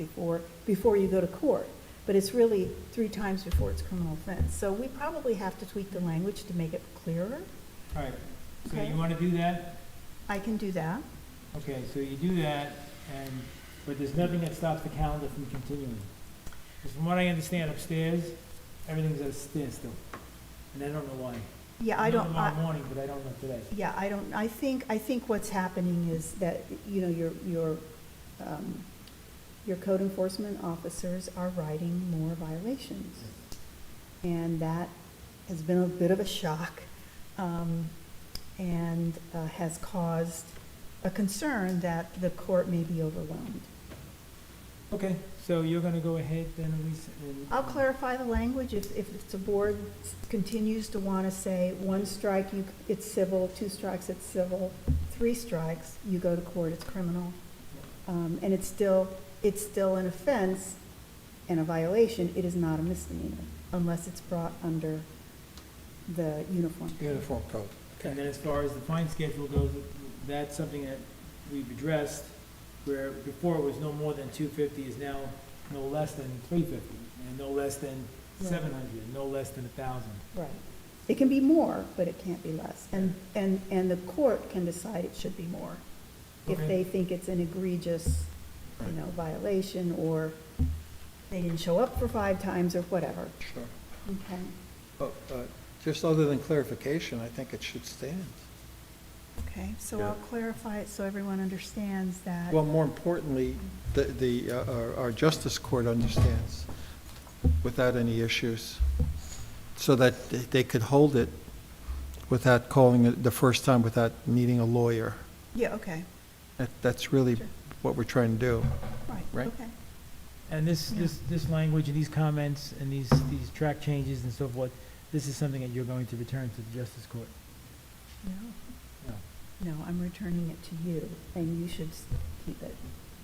Speaker 6: before you go to court. But it's really 3 times before it's criminal offense. So we probably have to tweak the language to make it clearer.
Speaker 1: all right, so
Speaker 6: Okay.
Speaker 1: you want to do that?
Speaker 6: I can do that.
Speaker 1: Okay, so you do that, but there's nothing that stops the calendar from continuing. Because from what I understand upstairs, everything's at a standstill, and I don't know why.
Speaker 6: Yeah,
Speaker 1: I know tomorrow morning, but I don't know today.
Speaker 6: Yeah, I think what's happening is that, you know, your code enforcement officers are writing more violations. And that has been a bit of a shock, and has caused a concern that the court may be overwhelmed.
Speaker 1: Okay, so you're gonna go ahead then, Elise, and...
Speaker 6: I'll clarify the language if the board continues to want to say 1 strike, it's civil, 2 strikes, it's civil, 3 strikes, you go to court, it's criminal. And it's still an offense and a violation, it is not a misdemeanor, unless it's brought under the uniform code.
Speaker 3: Uniform code.
Speaker 1: And then as far as the fine schedule goes, that's something that we've addressed, where before it was no more than 250 is now no less than 350, and no less than 700, no less than 1,000.
Speaker 6: Right. It can be more, but it can't be less. And the court can decide it should be more if
Speaker 1: Okay.
Speaker 6: they think it's an egregious, violation, or they didn't show up for 5 times or whatever.
Speaker 3: Sure.
Speaker 6: Okay.
Speaker 3: But just other than clarification, I think it should stand.
Speaker 6: Okay, so
Speaker 4: Yeah.
Speaker 6: I'll clarify it so everyone understands that.
Speaker 3: Well, more importantly, our justice court understands without any issues, so that they could hold it without calling it the first time, without needing a lawyer.
Speaker 6: Yeah, okay,
Speaker 3: That's really
Speaker 6: Sure.
Speaker 3: what we're trying to do. Right.
Speaker 6: okay.
Speaker 1: And this language and these comments and these track changes and so forth, this is something that you're going to return to the Justice Court?
Speaker 6: No,
Speaker 1: No.
Speaker 6: no, I'm returning it to you, and you should keep it.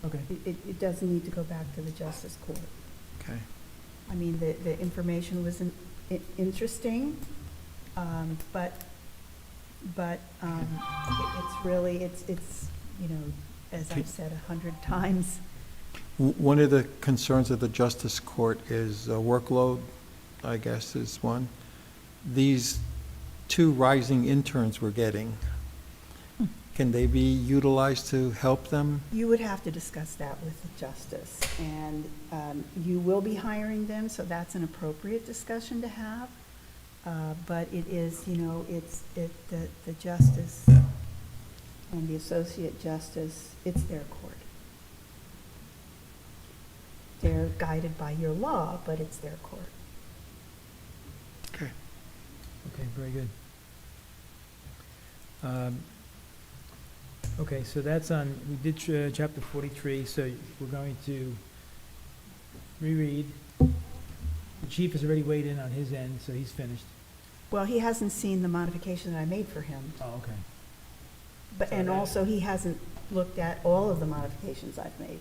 Speaker 1: Okay.
Speaker 6: It doesn't need to go back to the justice court.
Speaker 3: Okay.
Speaker 6: I mean, the information was interesting, but it's really, it's, as I've said 100 times,
Speaker 3: One of the concerns of the justice court is workload, I guess, is one. These 2 rising interns we're getting, can they be utilized to help them?
Speaker 6: you would have to discuss that with the justice. And you will be hiring them, so that's an appropriate discussion to have. But it is, the justice and the associate justice, it's their court. They're guided by your law, but it's their court.
Speaker 3: Okay.
Speaker 1: Okay, very good. Okay, so that's on, we did chapter 43, so we're going to reread. The chief has already weighed in on his end, so he's finished.
Speaker 6: Well, he hasn't seen the modification that I made for him,
Speaker 1: Oh, okay.
Speaker 6: and also he hasn't looked at all of the modifications I've made.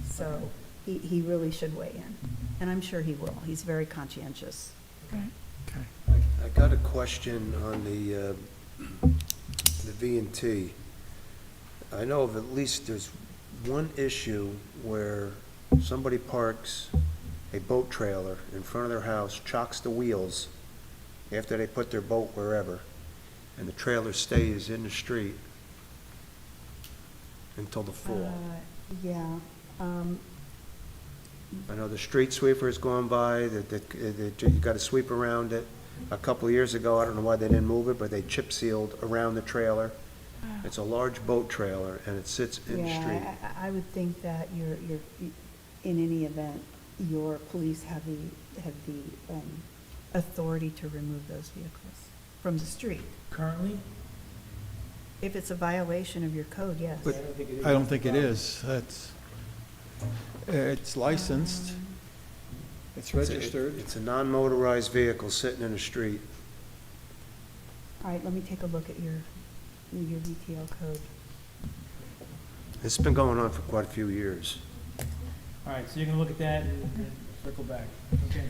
Speaker 6: So he really should weigh in, and I'm sure he will. He's very conscientious.
Speaker 5: I got a question on the V&T. I know of at least there's one issue where somebody parks a boat trailer in front of their house, chocks the wheels after they put their boat wherever, and the trailer stays in the street until the fall.
Speaker 6: Yeah,
Speaker 5: I know the street sweeper has gone by, that you got to sweep around it. A couple of years ago, I don't know why they didn't move it, but they chip sealed around the trailer. It's a large boat trailer, and it sits in the street.
Speaker 6: yeah, I would think that in any event, your police have the authority to remove those vehicles from the street.
Speaker 1: Currently?
Speaker 6: If it's a violation of your code, yes.
Speaker 3: But I don't think it is. It's licensed, it's registered.
Speaker 5: It's a non-motorized vehicle sitting in the street.
Speaker 6: All right, let me take a look at your VTL code.
Speaker 5: It's been going on for quite a few years.
Speaker 1: All right, so you're gonna look at that and circle back, okay?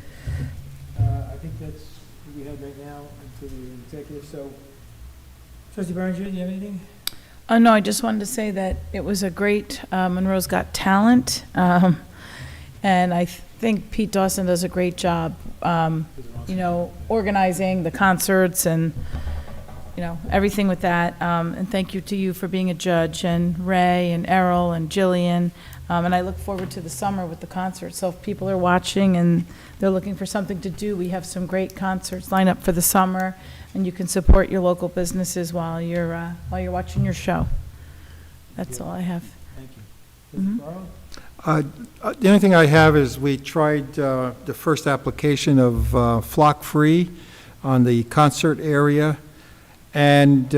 Speaker 1: I think that's what we have right now until the executive, so. Trustee Berenger, do you have anything?
Speaker 2: No, I just wanted to say that it was a great, Monroe's Got Talent, and I think Pete Dawson does a great job, organizing the concerts and, everything with that. And thank you to you for being a judge, and Ray and Errol and Jillian. And I look forward to the summer with the concerts. So if people are watching and they're looking for something to do, we have some great concerts lined up for the summer, and you can support your local businesses while you're watching your show. That's all I have.
Speaker 1: Thank you. Trustee Carl?
Speaker 3: The only thing I have is we tried the first application of Flock Free on the concert area, and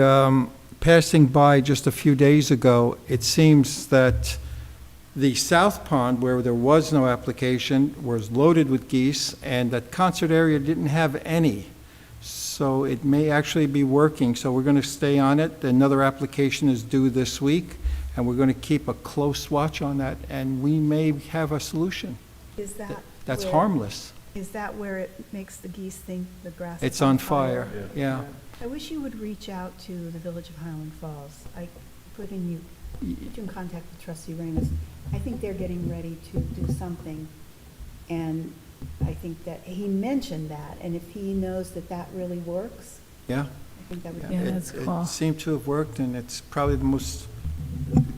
Speaker 3: passing by just a few days ago, it seems that the South Pond, where there was no application, was loaded with geese, and that concert area didn't have any. So it may actually be working, so we're going to stay on it. Another application is due this week, and we're going to keep a close watch on that, and we may have a solution.
Speaker 6: Is that
Speaker 3: That's
Speaker 6: where-
Speaker 3: harmless.
Speaker 6: Is that where it makes the geese think the grass is
Speaker 3: It's on fire,
Speaker 4: Yeah.
Speaker 3: yeah.
Speaker 6: I wish you would reach out to the Village of Highland Falls. I put in contact with Trustee Ramos. I think they're getting ready to do something, and I think that he mentioned that, and if he knows that that really works,
Speaker 3: Yeah.
Speaker 6: I think that would be
Speaker 2: Yeah,
Speaker 6: good.
Speaker 2: that's cool.
Speaker 3: It seemed to have worked, and it's probably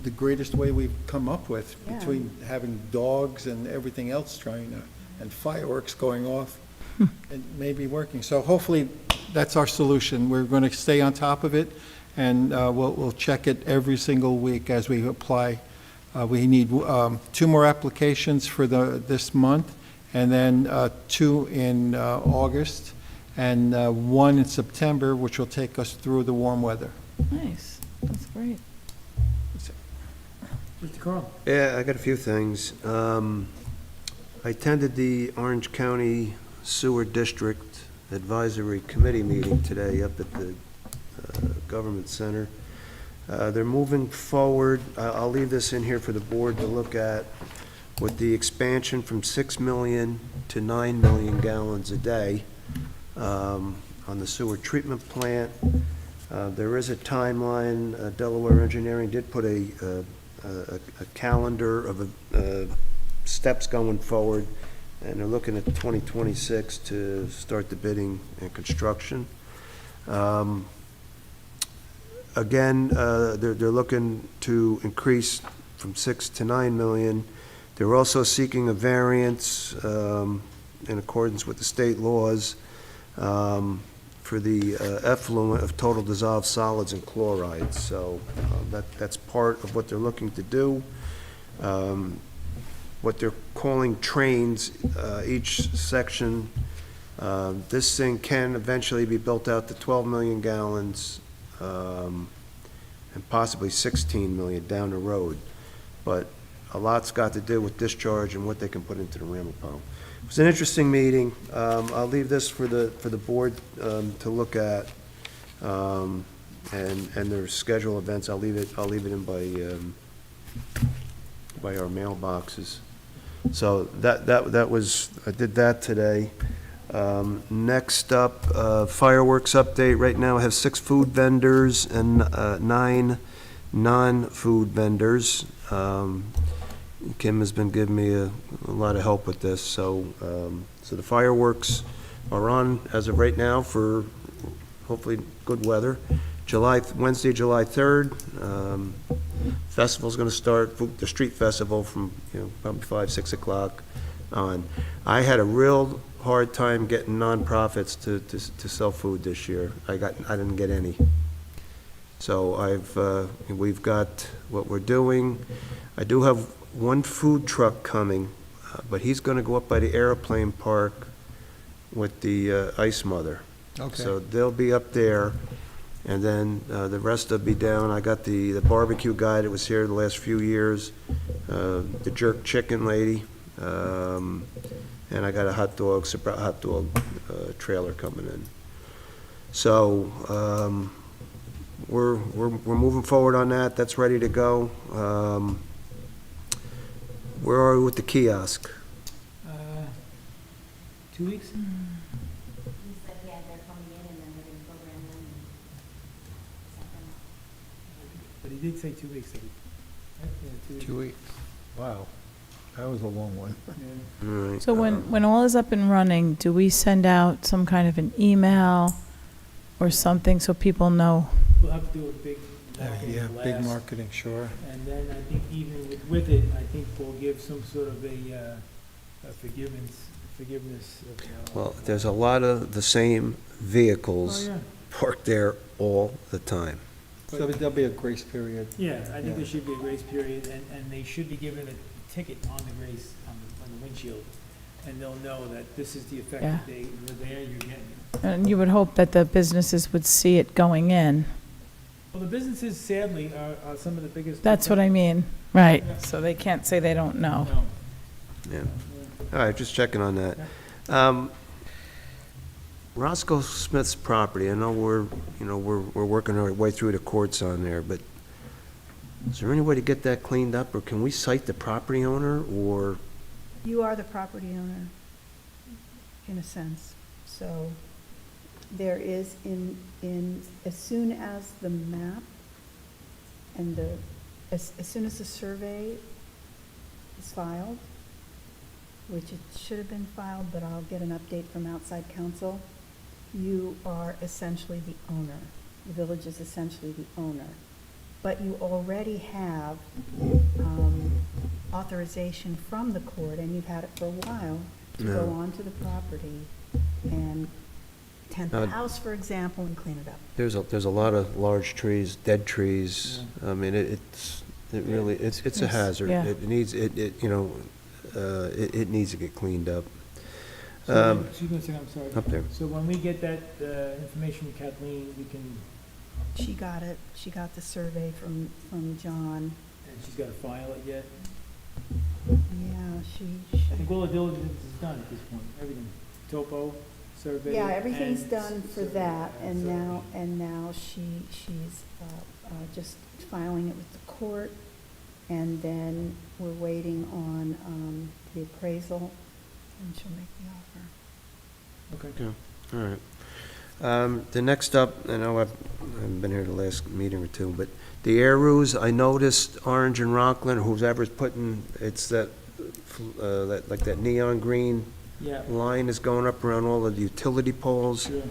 Speaker 3: the greatest way we've come up with,
Speaker 6: Yeah.
Speaker 3: between having dogs and everything else and fireworks going off, and maybe working. So hopefully, that's our solution. We're going to stay on top of it, and we'll check it every single week as we apply. We need 2 more applications for this month, and then 2 in August, and 1 in September, which will take us through the warm weather.
Speaker 2: Nice, that's great.
Speaker 1: Trustee Carl?
Speaker 5: Yeah, I got a few things. I attended the Orange County Sewer District Advisory Committee meeting today up at the Government Center. They're moving forward. I'll leave this in here for the board to look at, with the expansion from 6 million to 9 million gallons a day on the sewer treatment plant. There is a timeline. Delaware Engineering did put a calendar of steps going forward, and they're looking at 2026 to start the bidding and construction. Again, they're looking to increase from 6 to 9 million. They're also seeking a variance in accordance with the state laws for the effluent of total dissolved solids and chlorides. So that's part of what they're looking to do. What they're calling trains, each section, this thing can eventually be built out to 12 million gallons and possibly 16 million down the road. But a lot's got to do with discharge and what they can put into the Ramapo. It was an interesting meeting. I'll leave this for the board to look at, and their schedule events. I'll leave it in by by our mailboxes. So that was, I did that today. Next up, fireworks update. Right now I have 6 food vendors and 9 non-food vendors. Kim has been giving me a lot of help with this, so the fireworks are on as of right now for hopefully good weather. Wednesday, July 3rd. Festival's gonna start, the street festival from, probably 5, 6 o'clock on. I had a real hard time getting nonprofits to sell food this year. I didn't get any. So we've got what we're doing. I do have one food truck coming, but he's gonna go up by the airplane park with the Ice Mother.
Speaker 3: Okay.
Speaker 5: So they'll be up there, and then the rest will be down. I got the barbecue guy that was here the last few years, the jerk chicken lady, and I got a hot dog trailer coming in. So we're moving forward on that. That's ready to go. Where are we with the kiosk?
Speaker 1: 2 weeks?
Speaker 7: He said, yeah, they're coming in and then they're gonna program them and set them up.
Speaker 1: But he did say 2 weeks. Yeah,
Speaker 3: 2 weeks. Wow, that was a long one.
Speaker 1: Yeah.
Speaker 5: All right.
Speaker 2: So when all is up and running, do we send out some kind of an email or something so people know?
Speaker 1: We'll have to do a big marketing
Speaker 3: Yeah, big
Speaker 1: blast.
Speaker 3: marketing, sure.
Speaker 1: And then I think even with it, I think we'll give some sort of a forgiveness of.
Speaker 5: Well, there's a lot of the same
Speaker 1: Oh,
Speaker 5: vehicles
Speaker 1: yeah.
Speaker 5: parked there all the time.
Speaker 3: So there'll be a grace period.
Speaker 1: Yeah, I think
Speaker 3: Yeah.
Speaker 1: there should be a grace period, and they should be given a ticket on the grace, on the windshield. And they'll know that this is the
Speaker 2: Yeah.
Speaker 1: effective date, you're there, you're getting it.
Speaker 2: And you would hope that the businesses would see it going in.
Speaker 1: Well, the businesses sadly are some of the biggest.
Speaker 2: That's what I mean. Right. So they can't say they don't know.
Speaker 1: No.
Speaker 5: Yeah. All right, just checking on that. Roscoe Smith's property, I know we're working our way through the courts on there, but is there any way to get that cleaned up, or can we cite the property owner, or?
Speaker 6: You are the property owner, in a sense. So there is as soon as the map and as soon as the survey is filed, which it should have been filed, but I'll get an update from outside counsel, you are essentially the owner. The village is essentially the owner. But you already have authorization from the court, and you've had it for a while, to go
Speaker 5: No.
Speaker 6: onto the property and tent the house, for example, and clean it up.
Speaker 5: There's a lot of large trees, dead trees. I mean, it's a hazard.
Speaker 2: Yeah.
Speaker 5: It needs to get cleaned up.
Speaker 1: Excuse me a second, I'm sorry.
Speaker 5: Up there.
Speaker 1: So when we get that information, Kathleen, we can,
Speaker 6: She got it. She got the survey from John.
Speaker 1: and she's got to file it yet?
Speaker 6: Yeah,
Speaker 1: I think all the diligence is done at this point, everything, topo, survey.
Speaker 6: yeah, everything's
Speaker 1: and
Speaker 6: done for
Speaker 1: survey,
Speaker 6: that, and
Speaker 1: survey.
Speaker 6: now she's just filing it with the court, and then we're waiting on the appraisal, and she'll make the offer.
Speaker 1: Okay.
Speaker 5: All right. The next up, I know I haven't been here the last meeting or two, but the air ruse, I noticed Orange and Rockland, whoever's putting, it's that neon green
Speaker 1: Yeah,
Speaker 5: line is going up around all of the utility poles.
Speaker 1: sure.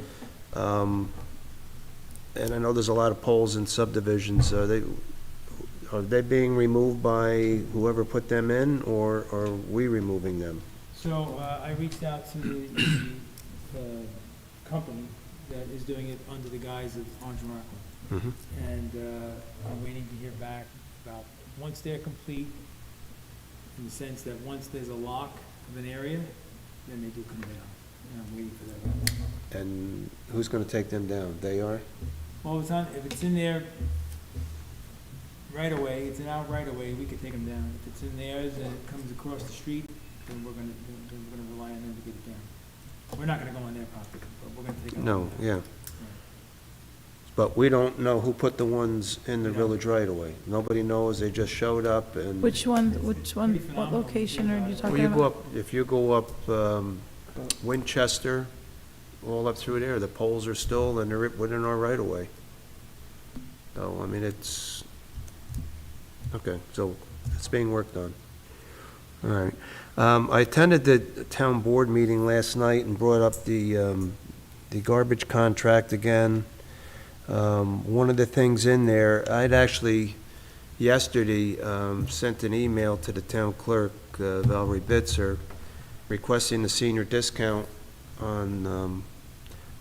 Speaker 5: And I know there's a lot of poles in subdivisions. Are they being removed by whoever put them in, or are we removing them?
Speaker 1: So I reached out to the company that is doing it under the guise of Orange and Rockland. And I'm waiting to hear back about, once they're complete, in the sense that once there's a lock of an area, then they do come down. And I'm waiting for that right now.
Speaker 5: And who's going to take them down? They are?
Speaker 1: Well, if it's in there right away, it's an out right away, we could take them down. If it's in theirs and it comes across the street, then we're gonna rely on them to get it down. We're not gonna go on their property, but we're gonna take it.
Speaker 5: No, yeah. But we don't know who put the ones in the village right away. Nobody knows, they just showed up and.
Speaker 2: Which one, what location are you
Speaker 5: Well,
Speaker 2: talking
Speaker 5: you go
Speaker 2: about?
Speaker 5: up, if you go up Winchester, all up through there, the poles are still, and they're within our right of way. So, I mean, it's, okay, so it's being worked on. All right. I attended the town board meeting last night and brought up the garbage contract again. One of the things in there, I'd actually yesterday sent an email to the town clerk, Valerie Bitzer, requesting the senior discount on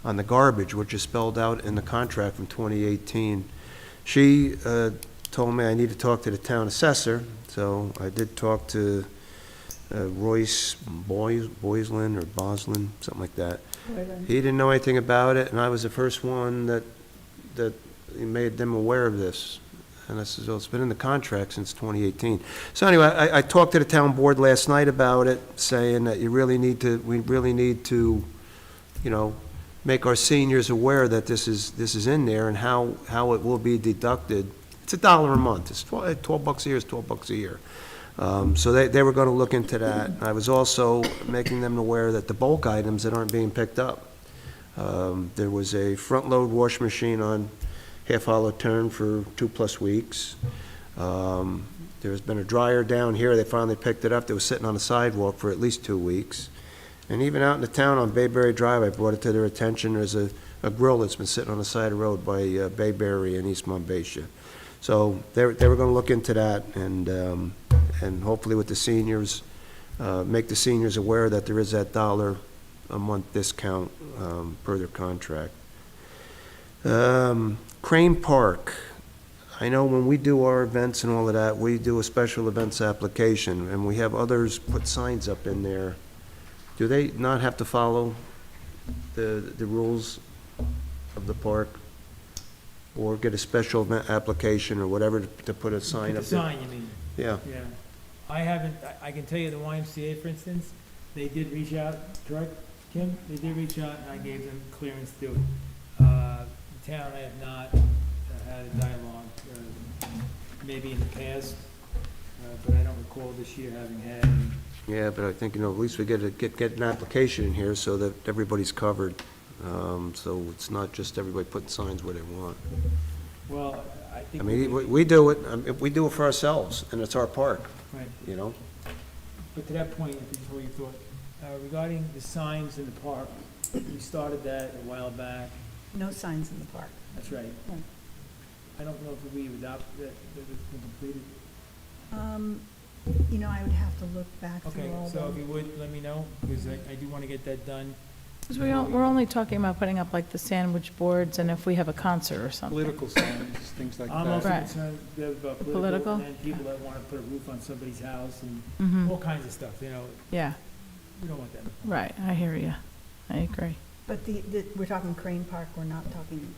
Speaker 5: the garbage, which is spelled out in the contract from 2018. She told me I need to talk to the town assessor, so I did talk to Royce Boyslin or Boslin, something like that. He didn't know anything about it, and I was the first one that made them aware of this. And I said, well, it's been in the contract since 2018. So anyway, I talked to the town board last night about it, saying that we really need to, you know, make our seniors aware that this is in there and how it will be deducted. It's $1 a month. It's $12 a year, it's $12 a year. So they were gonna look into that. I was also making them aware that the bulk items that aren't being picked up, there was a front-load wash machine on Half Hollow Turn for 2+ weeks. There's been a dryer down here, they finally picked it up, that was sitting on the sidewalk for at least 2 weeks. And even out in the town on Bayberry Drive, I brought it to their attention, there's a grill that's been sitting on the side of the road by Bayberry and East Monbassia. So they were gonna look into that, and hopefully with the seniors, make the seniors aware that there is that $1 a month discount per their contract. Crane Park, I know when we do our events and all of that, we do a special events application, and we have others put signs up in there. Do they not have to follow the rules of the park? Or get a special event application or whatever to put a sign
Speaker 1: The
Speaker 5: up there?
Speaker 1: sign, you mean?
Speaker 5: Yeah.
Speaker 1: Yeah. I haven't, I can tell you the YMCA, for instance, they did reach out, correct, Kim? They did reach out, and I gave them clearance to do it. The town, I have not had a dialogue, maybe in the past, but I don't recall this year having had any.
Speaker 5: Yeah, but I think, at least we get an application in here so that everybody's covered. So it's not just everybody putting signs where they want.
Speaker 1: Well, I think.
Speaker 5: I mean, we do it, we do it for ourselves, and it's our park,
Speaker 1: Right.
Speaker 5: you know?
Speaker 1: But to that point, before you thought, regarding the signs in the park, we started that a while back.
Speaker 6: No signs in the park.
Speaker 1: That's right.
Speaker 6: Right.
Speaker 1: I don't know if we adopted that it's been completed.
Speaker 6: I would have to look back
Speaker 1: Okay,
Speaker 6: through all
Speaker 1: so if
Speaker 6: the,
Speaker 1: you would, let me know, because I do want to get that done.
Speaker 2: 'Cause we're only talking about putting up like the sandwich boards and if we have a concert or something.
Speaker 3: Political signs, things like
Speaker 1: I'm also
Speaker 3: that.
Speaker 2: Right.
Speaker 1: concerned about
Speaker 2: Political?
Speaker 1: political, and people that want to put a roof on somebody's house and
Speaker 2: Mhm.
Speaker 1: all kinds of stuff,
Speaker 2: Yeah,
Speaker 1: we don't want that.
Speaker 2: right, I hear you. I agree.
Speaker 6: but we're talking Crane Park, we're not talking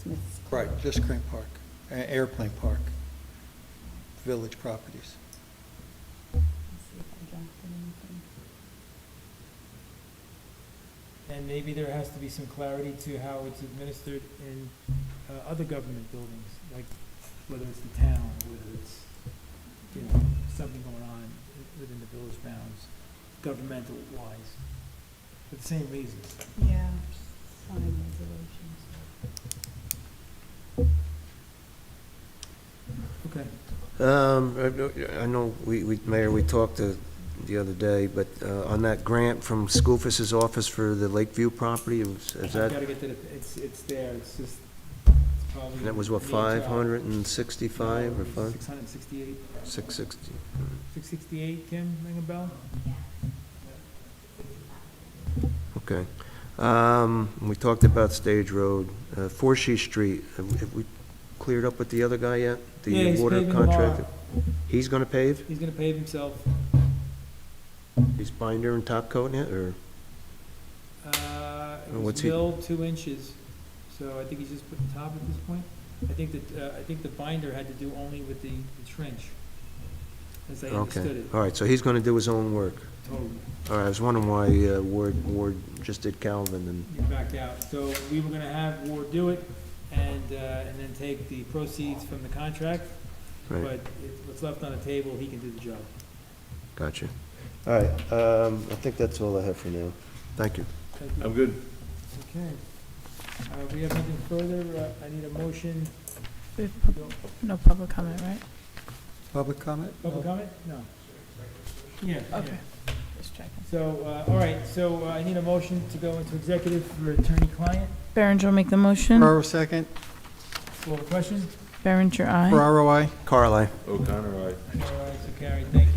Speaker 6: Smith's. Club.
Speaker 3: Right, just Crane Park, Airplane Park, village properties.
Speaker 6: Let's see if I drafted anything.
Speaker 1: And maybe there has to be some clarity to how it's administered in other government buildings, like whether it's the town, or whether it's, something going on within the village bounds, governmental wise, for the same reasons.
Speaker 6: Yeah, sign regulations.
Speaker 1: Okay.
Speaker 5: I know Mayor, we talked the other day, but on that grant from Schoofus's office for the Lakeview property, is
Speaker 1: I've
Speaker 5: that,
Speaker 1: got to get to it's there, it's just, it's probably.
Speaker 5: that was what, 565 or
Speaker 1: 668,
Speaker 5: 660?
Speaker 1: 668, Kim, ring a bell?
Speaker 5: Okay. We talked about Stage Road, Forshee Street. Have we cleared up with the other guy yet?
Speaker 1: Yeah,
Speaker 5: The
Speaker 1: he's
Speaker 5: water
Speaker 1: paving tomorrow.
Speaker 5: contractor? He's gonna pave?
Speaker 1: He's gonna pave himself.
Speaker 5: He's binder and top coating it, or?
Speaker 1: It was
Speaker 5: What's he-
Speaker 1: milled 2 inches, so I think he's just putting top at this point. I think the binder had to do only with the trench, as I understood
Speaker 5: Okay,
Speaker 1: it,
Speaker 5: all right, so he's gonna do his own work.
Speaker 1: totally.
Speaker 5: All right, I was wondering why Ward just did Calvin and,
Speaker 1: He backed out. So we were gonna have Ward do it, and then take the proceeds from the contract.
Speaker 5: Right.
Speaker 1: But what's left on the table, he can do the job.
Speaker 5: Gotcha. All right, I think that's all I have for now. Thank you.
Speaker 1: Thank you.
Speaker 4: I'm good.
Speaker 1: Okay. We have nothing further. I need a motion.
Speaker 2: We have no public comment, right?
Speaker 3: Public comment?
Speaker 1: Public comment? No. Yeah.
Speaker 2: Okay. Just checking.
Speaker 1: So, all right, so I need a motion to go into executive for attorney-client.
Speaker 2: Berenger will make the motion.
Speaker 3: Ferraro, second.
Speaker 1: Call the question?
Speaker 2: Berenger, aye.
Speaker 3: Ferraro, I.
Speaker 5: Carly.
Speaker 4: O'Connor, aye.
Speaker 1: All right, so carried. Thank you.